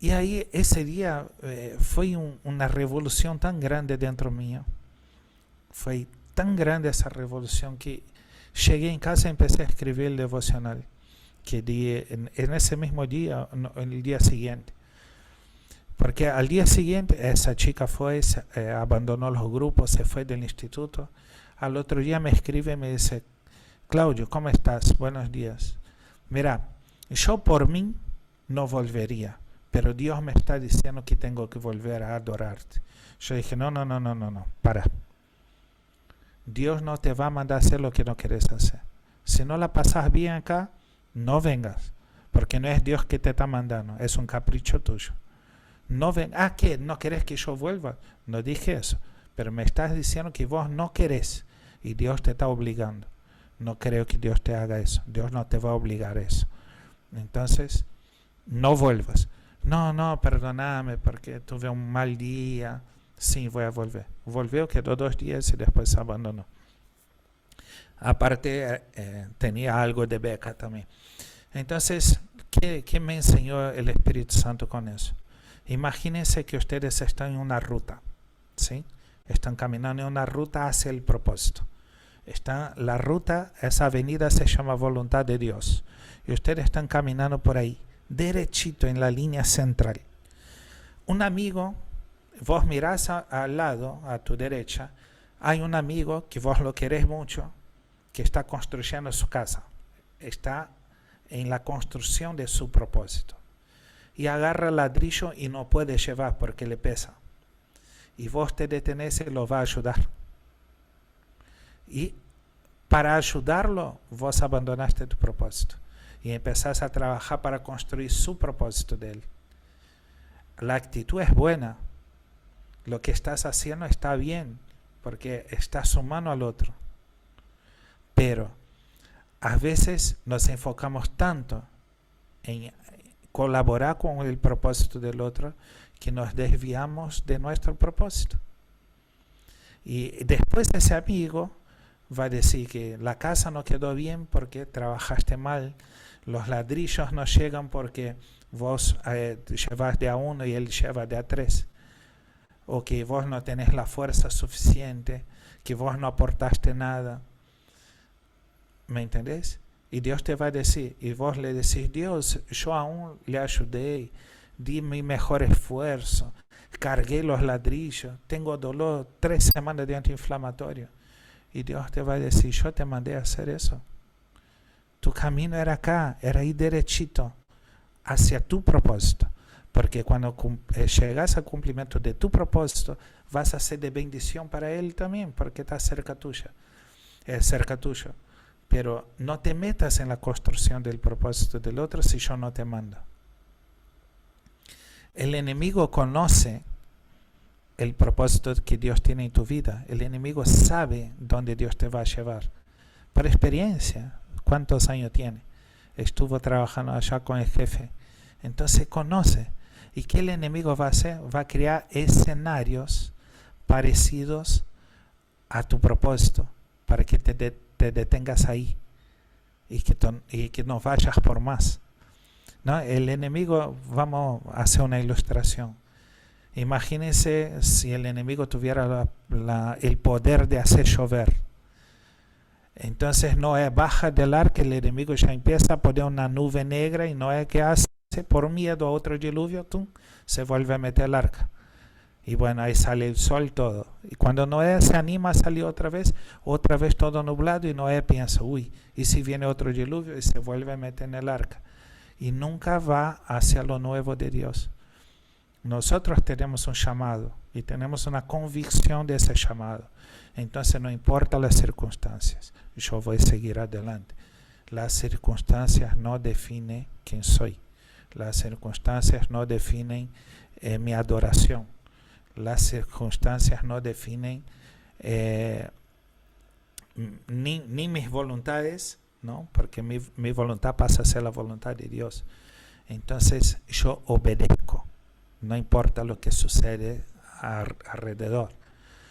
Y ahí ese día fue una revolución tan grande dentro mío, fue tan grande esa revolución que llegué en casa y empecé a escribir el devocional que di en ese mismo día, no, en el día siguiente. Porque al día siguiente esa chica fue, abandonó los grupos, se fue del instituto. Al otro día me escribe y me dice, Claudio, ¿cómo estás? Buenos días. Mira, yo por mí no volvería, pero Dios me está diciendo que tengo que volver a adorarte. Yo dije, no, para. Dios no te va a mandar a hacer lo que no quieres hacer. Si no la pasas bien acá, no vengas, porque no es Dios que te está mandando, es un capricho tuyo. No ven, ¿qué? ¿No querés que yo vuelva? No dije eso, pero me estás diciendo que vos no querés y Dios te está obligando. No creo que Dios te haga eso, Dios no te va a obligar a eso. Entonces, no vuelvas. No, perdóname porque tuve un mal día. Sí, voy a volver. Volvió, quedó 2 días y después se abandonó. Aparte, tenía algo de beca también. Entonces, ¿qué me enseñó el Espíritu Santo con eso? Imagínense que ustedes están en una ruta, ¿sí? Están caminando en una ruta hacia el propósito. La ruta, esa avenida se llama Voluntad de Dios. Y ustedes están caminando por ahí, derechito en la línea central. Un amigo, vos mirás al lado, a tu derecha, hay un amigo que vos lo querés mucho, que está construyendo su casa. Está en la construcción de su propósito. Y agarra el ladrillo y no puede llevar porque le pesa. Y vos te detenés y lo va a ayudar. Y para ayudarlo, vos abandonaste tu propósito. Y empezás a trabajar para construir su propósito de él. La actitud es buena. Lo que estás haciendo está bien, porque estás sumando al otro. Pero a veces nos enfocamos tanto en colaborar con el propósito del otro que nos desviamos de nuestro propósito. Y después ese amigo va a decir que la casa no quedó bien porque trabajaste mal, los ladrillos no llegan porque vos llevas de a 1 y él lleva de a 3, o que vos no tenés la fuerza suficiente, que vos no aportaste nada. ¿Me entendés? Y Dios te va a decir, y vos le decís, Dios, yo aún le ayudé, di mi mejor esfuerzo, cargué los ladrillos, tengo dolor, 3 semanas de antiinflamatorio. Y Dios te va a decir, yo te mandé a hacer eso. Tu camino era acá, era ir derechito hacia tu propósito. Porque cuando llegas al cumplimiento de tu propósito, vas a ser de bendición para Él también, porque está cerca tuya. Es cerca tuyo. Pero no te metas en la construcción del propósito del otro si yo no te mando. El enemigo conoce el propósito que Dios tiene en tu vida. El enemigo sabe dónde Dios te va a llevar. Por experiencia, ¿cuántos años tiene? Estuvo trabajando allá con el jefe. Entonces conoce. ¿Y qué el enemigo va a hacer? Va a crear escenarios parecidos a tu propósito para que te detengas ahí y que no vayas por más. ¿No? El enemigo, vamos a hacer una ilustración. Imagínense si el enemigo tuviera el poder de hacer llover. Entonces Noé baja del arca, el enemigo ya empieza a poner una nube negra y Noé, ¿qué hace? Por miedo a otro diluvio, se vuelve a meter al arca. Y bueno, ahí sale el sol todo. Y cuando Noé se anima a salir otra vez todo nublado y Noé piensa, uy, ¿y si viene otro diluvio? Y se vuelve a meter en el arca. Y nunca va hacia lo nuevo de Dios. Nosotros tenemos un llamado y tenemos una convicción de ese llamado. Entonces no importa las circunstancias, yo voy a seguir adelante. Las circunstancias no definen quién soy. Las circunstancias no definen mi adoración. Las circunstancias no definen ni mis voluntades, ¿no? Porque mi voluntad pasa a ser la voluntad de Dios. Entonces yo obedezco, no importa lo que sucede alrededor.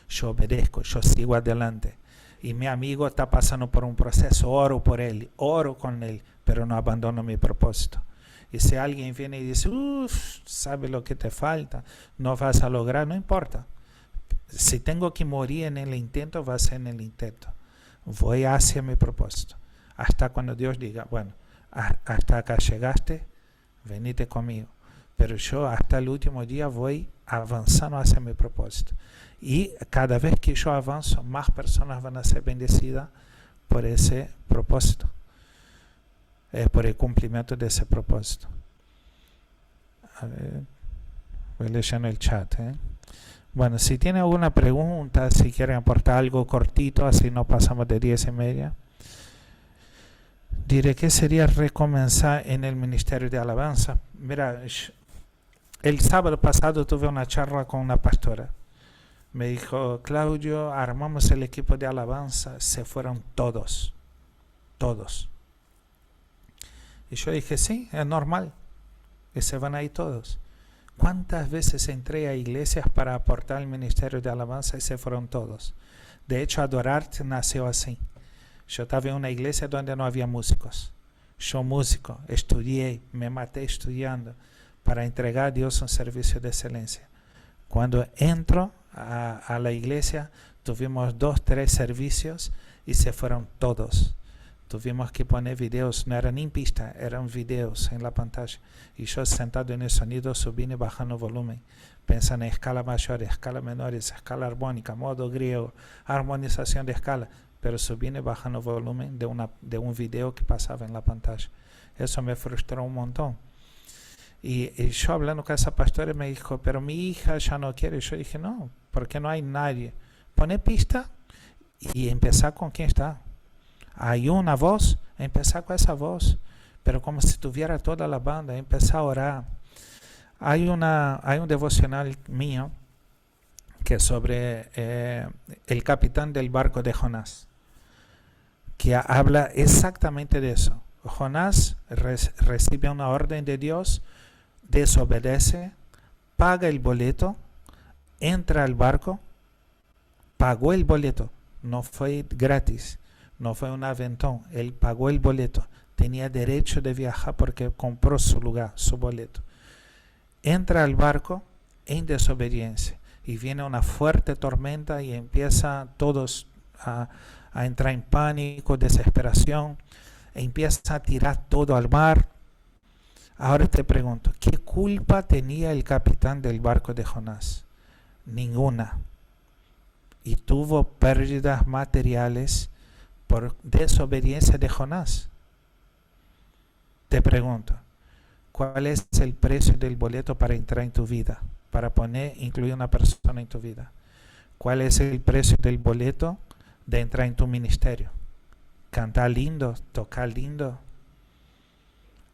Yo obedezco, yo sigo adelante. Y mi amigo está pasando por un proceso, oro por él, oro con él, pero no abandono mi propósito. Y si alguien viene y dice, sabe lo que te falta, no vas a lograr, no importa. Si tengo que morir en el intento, va a ser en el intento. Voy hacia mi propósito. Hasta cuando Dios diga, bueno, hasta acá llegaste, venite conmigo. Pero yo hasta el último día voy avanzando hacia mi propósito. Y cada vez que yo avanzo, más personas van a ser bendecidas por ese propósito. Por el cumplimiento de ese propósito. A ver, voy leyendo el chat. Bueno, si tienen alguna pregunta, si quieren aportar algo cortito, así no pasamos de 10:30. Diré que sería recomenzar en el ministerio de alabanza. Mira, el sábado pasado tuve una charla con una pastora. Me dijo, Claudio, armamos el equipo de alabanza, se fueron todos. Y yo dije, sí, es normal, que se van ahí todos. ¿Cuántas veces entré a iglesias para aportar al ministerio de alabanza y se fueron todos? De hecho, Adorarte nació así. Yo estaba en una iglesia donde no había músicos. Yo músico, estudié, me maté estudiando para entregar a Dios un servicio de excelencia. Cuando entro a la iglesia, tuvimos 2, 3 servicios y se fueron todos. Tuvimos que poner videos, no eran ni pistas, eran videos en la pantalla. Y yo sentado en el sonido, subiendo y bajando volumen. Pensando en escala mayor, escala menores, escala armónica, modo griego, armonización de escala. Pero subiendo y bajando volumen de un video que pasaba en la pantalla. Eso me frustró un montón. Y yo hablando con esa pastora me dijo, pero mi hija ya no quiere. Yo dije, no, porque no hay nadie. Pone pista y empezar con quien está. Hay una voz, empezar con esa voz, pero como si tuviera toda la banda, empezar a orar. Hay un devocional mío que es sobre el capitán del barco de Jonás, que habla exactamente de eso. Jonás recibe una orden de Dios, desobedece, paga el boleto, entra al barco, pagó el boleto, no fue gratis. No fue un aventón, él pagó el boleto, tenía derecho de viajar porque compró su lugar, su boleto. Entra al barco en desobediencia y viene una fuerte tormenta y empieza todos a entrar en pánico, desesperación, e empieza a tirar todo al mar. Ahora te pregunto, ¿qué culpa tenía el capitán del barco de Jonás? Ninguna. Y tuvo pérdidas materiales por desobediencia de Jonás. Te pregunto, ¿cuál es el precio del boleto para entrar en tu vida? Para incluir una persona en tu vida. ¿Cuál es el precio del boleto de entrar en tu ministerio? Cantar lindo, tocar lindo.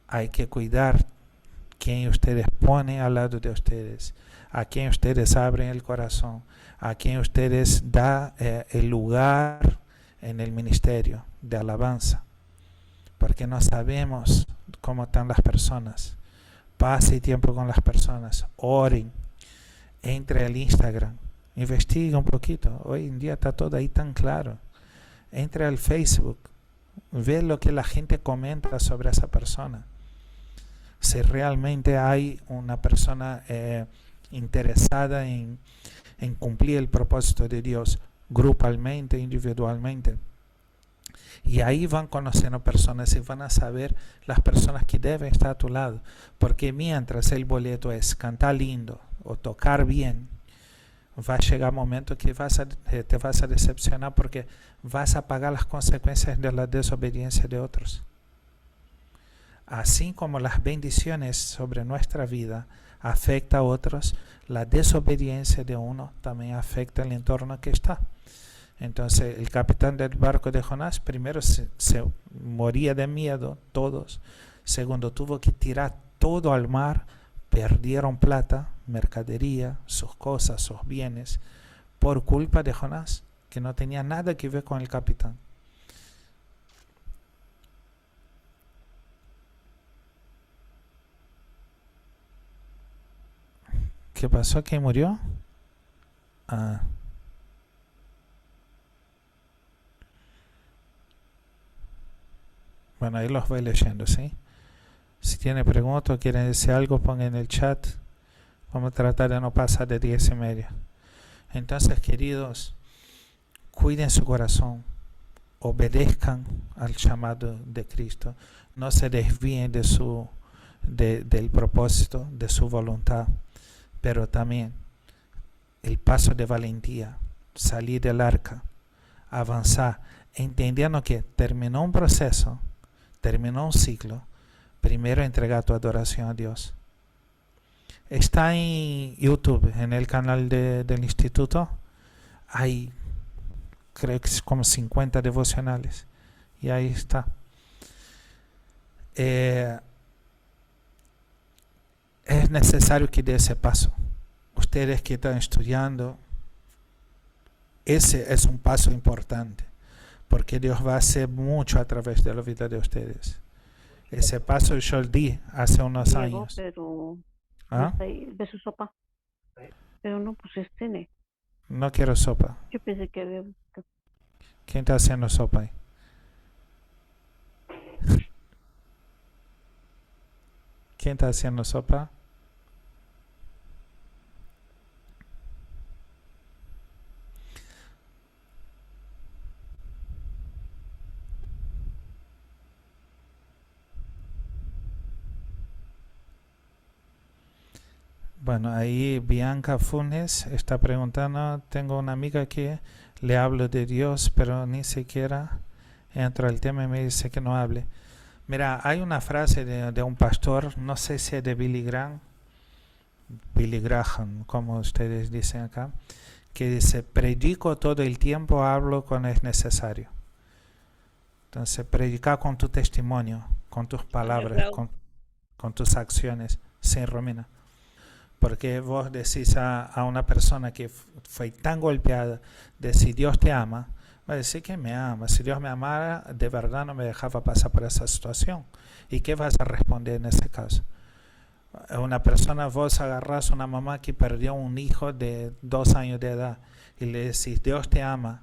Hay que cuidar quién ustedes ponen al lado de ustedes, a quién ustedes abren el corazón, a quién ustedes dan el lugar en el ministerio de alabanza, porque no sabemos cómo están las personas. Pase tiempo con las personas, oren, entre al Instagram, investigue un poquito. Hoy en día está todo ahí tan claro. Entre al Facebook, ve lo que la gente comenta sobre esa persona. Si realmente hay una persona interesada en cumplir el propósito de Dios, grupalmente, individualmente. Y ahí van conociendo personas y van a saber las personas que deben estar a tu lado. Porque mientras el boleto es cantar lindo o tocar bien, va a llegar un momento que te vas a decepcionar porque vas a pagar las consecuencias de la desobediencia de otros. Así como las bendiciones sobre nuestra vida afecta a otros, la desobediencia de uno también afecta el entorno que está. Entonces el capitán del barco de Jonás primero se moría de miedo, todos. Segundo, tuvo que tirar todo al mar, perdieron plata, mercadería, sus cosas, sus bienes, por culpa de Jonás, que no tenía nada que ver con el capitán. ¿Qué pasó? ¿Quién murió? Ah. Bueno, ahí los voy leyendo, ¿sí? Si tiene preguntas o quieren decir algo, pongan en el chat. Vamos a tratar de no pasar de 10:30. Entonces, queridos, cuiden su corazón, obedezcan al llamado de Cristo, no se desvíen del propósito, de su voluntad, pero también el paso de valentía, salir del arca, avanzar, entendiendo que terminó un proceso, terminó un ciclo, primero entregar tu adoración a Dios. Está en YouTube, en el canal del instituto, hay creo que es como 50 devocionales, y ahí está. Es necesario que dé ese paso. Ustedes que están estudiando, ese es un paso importante, porque Dios va a hacer mucho a través de la vida de ustedes. Ese paso yo lo di hace unos Diego, años. pero ¿Ah? no sé, de su sopa. Pero no pusiste ne. No quiero sopa. Yo pensé que había. ¿Quién está haciendo sopa ahí? ¿Quién está haciendo sopa? Bueno, ahí Bianca Funes está preguntando, tengo una amiga que le hablo de Dios, pero ni siquiera entra el tema y me dice que no hable. Mira, hay una frase de un pastor, no sé si es de Billy Graham, como ustedes dicen acá, que dice, predico todo el tiempo, hablo cuando es necesario. Entonces, predicar con tu testimonio, con tus palabras, con tus acciones. Sí, Romina. Porque vos decís a una persona que fue tan golpeada de si Dios te ama, va a decir que me ama. Si Dios me amara, de verdad no me dejaba pasar por esa situación. ¿Y qué vas a responder en ese caso? Una persona, vos agarrás a una mamá que perdió un hijo de 2 años de edad y le decís, Dios te ama.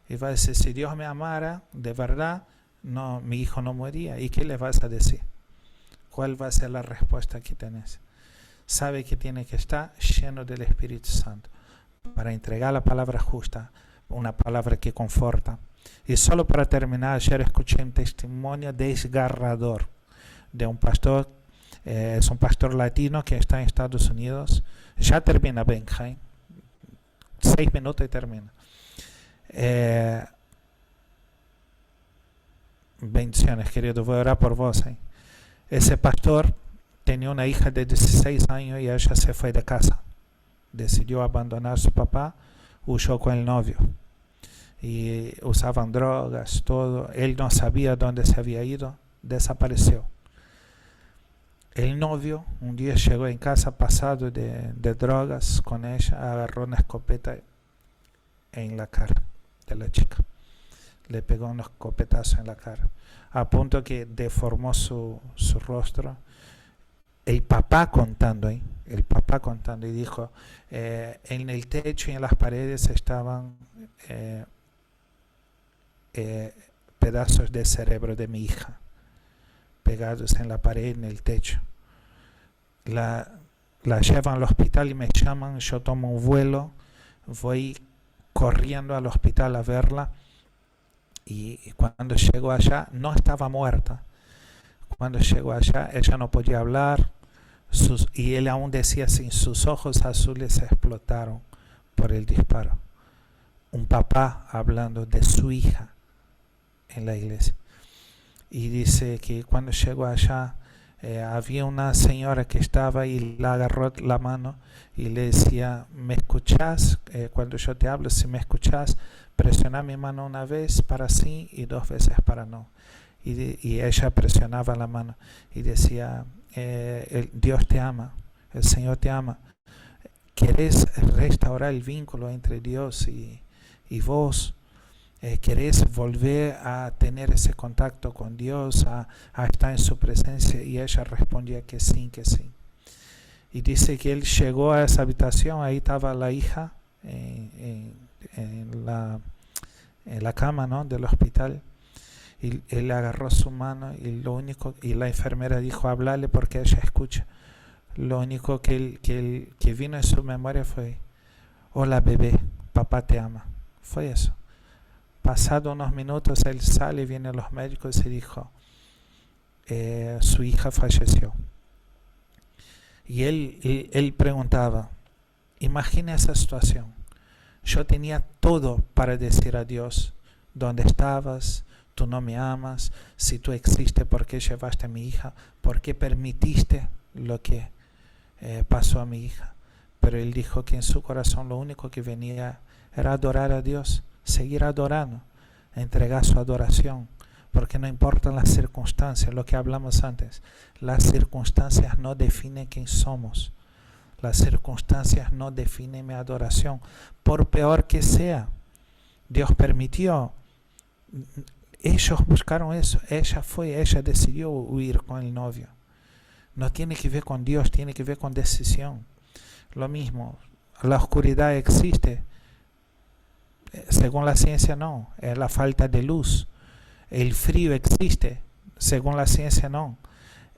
Y va a decir, si Dios me amara, de verdad, no, mi hijo no moría. ¿Y qué le vas a decir? ¿Cuál va a ser la respuesta que tenés? Sabe que tiene que estar lleno del Espíritu Santo para entregar la palabra justa, una palabra que conforta. Y solo para terminar, ayer escuché un testimonio desgarrador de un pastor, es un pastor latino que está en Estados Unidos. Ya termina, Benjamin, 6 minutos y termina. Bendiciones, querido, voy a orar por vos. Ese pastor tenía una hija de 16 años y ella se fue de casa. Decidió abandonar a su papá, huyó con el novio. Y usaban drogas, todo. Él no sabía dónde se había ido, desapareció. El novio un día llegó en casa pasado de drogas con ella, agarró una escopeta en la cara de la chica. Le pegó unos escopetazos en la cara, a punto que deformó su rostro. El papá contando y dijo, en el techo y en las paredes estaban pedazos de cerebro de mi hija, pegados en la pared, en el techo. La llevan al hospital y me llaman, yo tomo un vuelo, voy corriendo al hospital a verla, y cuando llego allá, no estaba muerta. Cuando llegó allá, ella no podía hablar, y él aún decía así, sus ojos azules se explotaron por el disparo. Un papá hablando de su hija en la iglesia. Y dice que cuando llegó allá, había una señora que estaba y le agarró la mano y le decía, ¿me escuchás? Cuando yo te hablo, si me escuchás, presiona mi mano una vez para sí y 2 veces para no. y ella presionaba la mano y decía, Dios te ama, el Señor te ama. ¿Querés restaurar el vínculo entre Dios y vos? ¿Querés volver a tener ese contacto con Dios, a estar en su presencia? Y ella respondía que sí, que sí. Y dice que él llegó a esa habitación, ahí estaba la hija en la cama, ¿no?, del hospital. Y él agarró su mano y la enfermera dijo, háblale porque ella escucha. Lo único que vino en su memoria fue, hola bebé, papá te ama. Fue eso. Pasado unos minutos él sale, vienen los médicos y dijo, su hija falleció. Y él preguntaba, imagina esa situación. Yo tenía todo para decir a Dios, ¿dónde estabas? Tú no me amas. Si tú existes, ¿por qué llevaste a mi hija? ¿Por qué permitiste lo que pasó a mi hija? Pero él dijo que en su corazón lo único que venía era adorar a Dios, seguir adorando, entregar su adoración, porque no importan las circunstancias, lo que hablamos antes, las circunstancias no definen quién somos, las circunstancias no definen mi adoración, por peor que sea. Dios permitió, ellos buscaron eso, ella decidió huir con el novio. No tiene que ver con Dios, tiene que ver con decisión. Lo mismo, la oscuridad existe. Según la ciencia no, es la falta de luz. El frío existe. Según la ciencia no,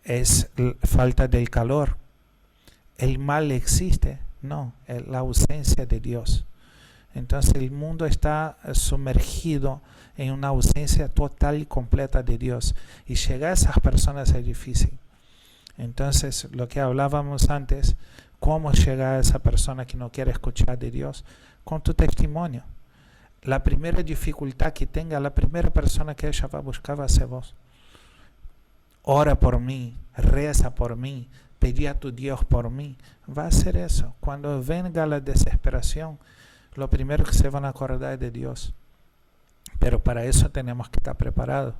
es falta del calor. El mal existe, no, es la ausencia de Dios. Entonces el mundo está sumergido en una ausencia total y completa de Dios. Y llegar a esas personas es difícil. Entonces, lo que hablábamos antes, ¿cómo llegar a esa persona que no quiere escuchar de Dios? Con tu testimonio. La primera dificultad que tenga, la primera persona que ella va a buscar va a ser vos. Ora por mí, reza por mí, pedí a tu Dios por mí. Va a ser eso. Cuando venga la desesperación, lo primero que se van a acordar es de Dios. Pero para eso tenemos que estar preparados,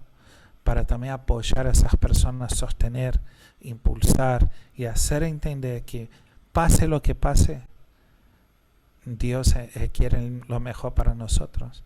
para también apoyar a esas personas, sostener, impulsar y hacer entender que pase lo que pase, Dios quiere lo mejor para nosotros.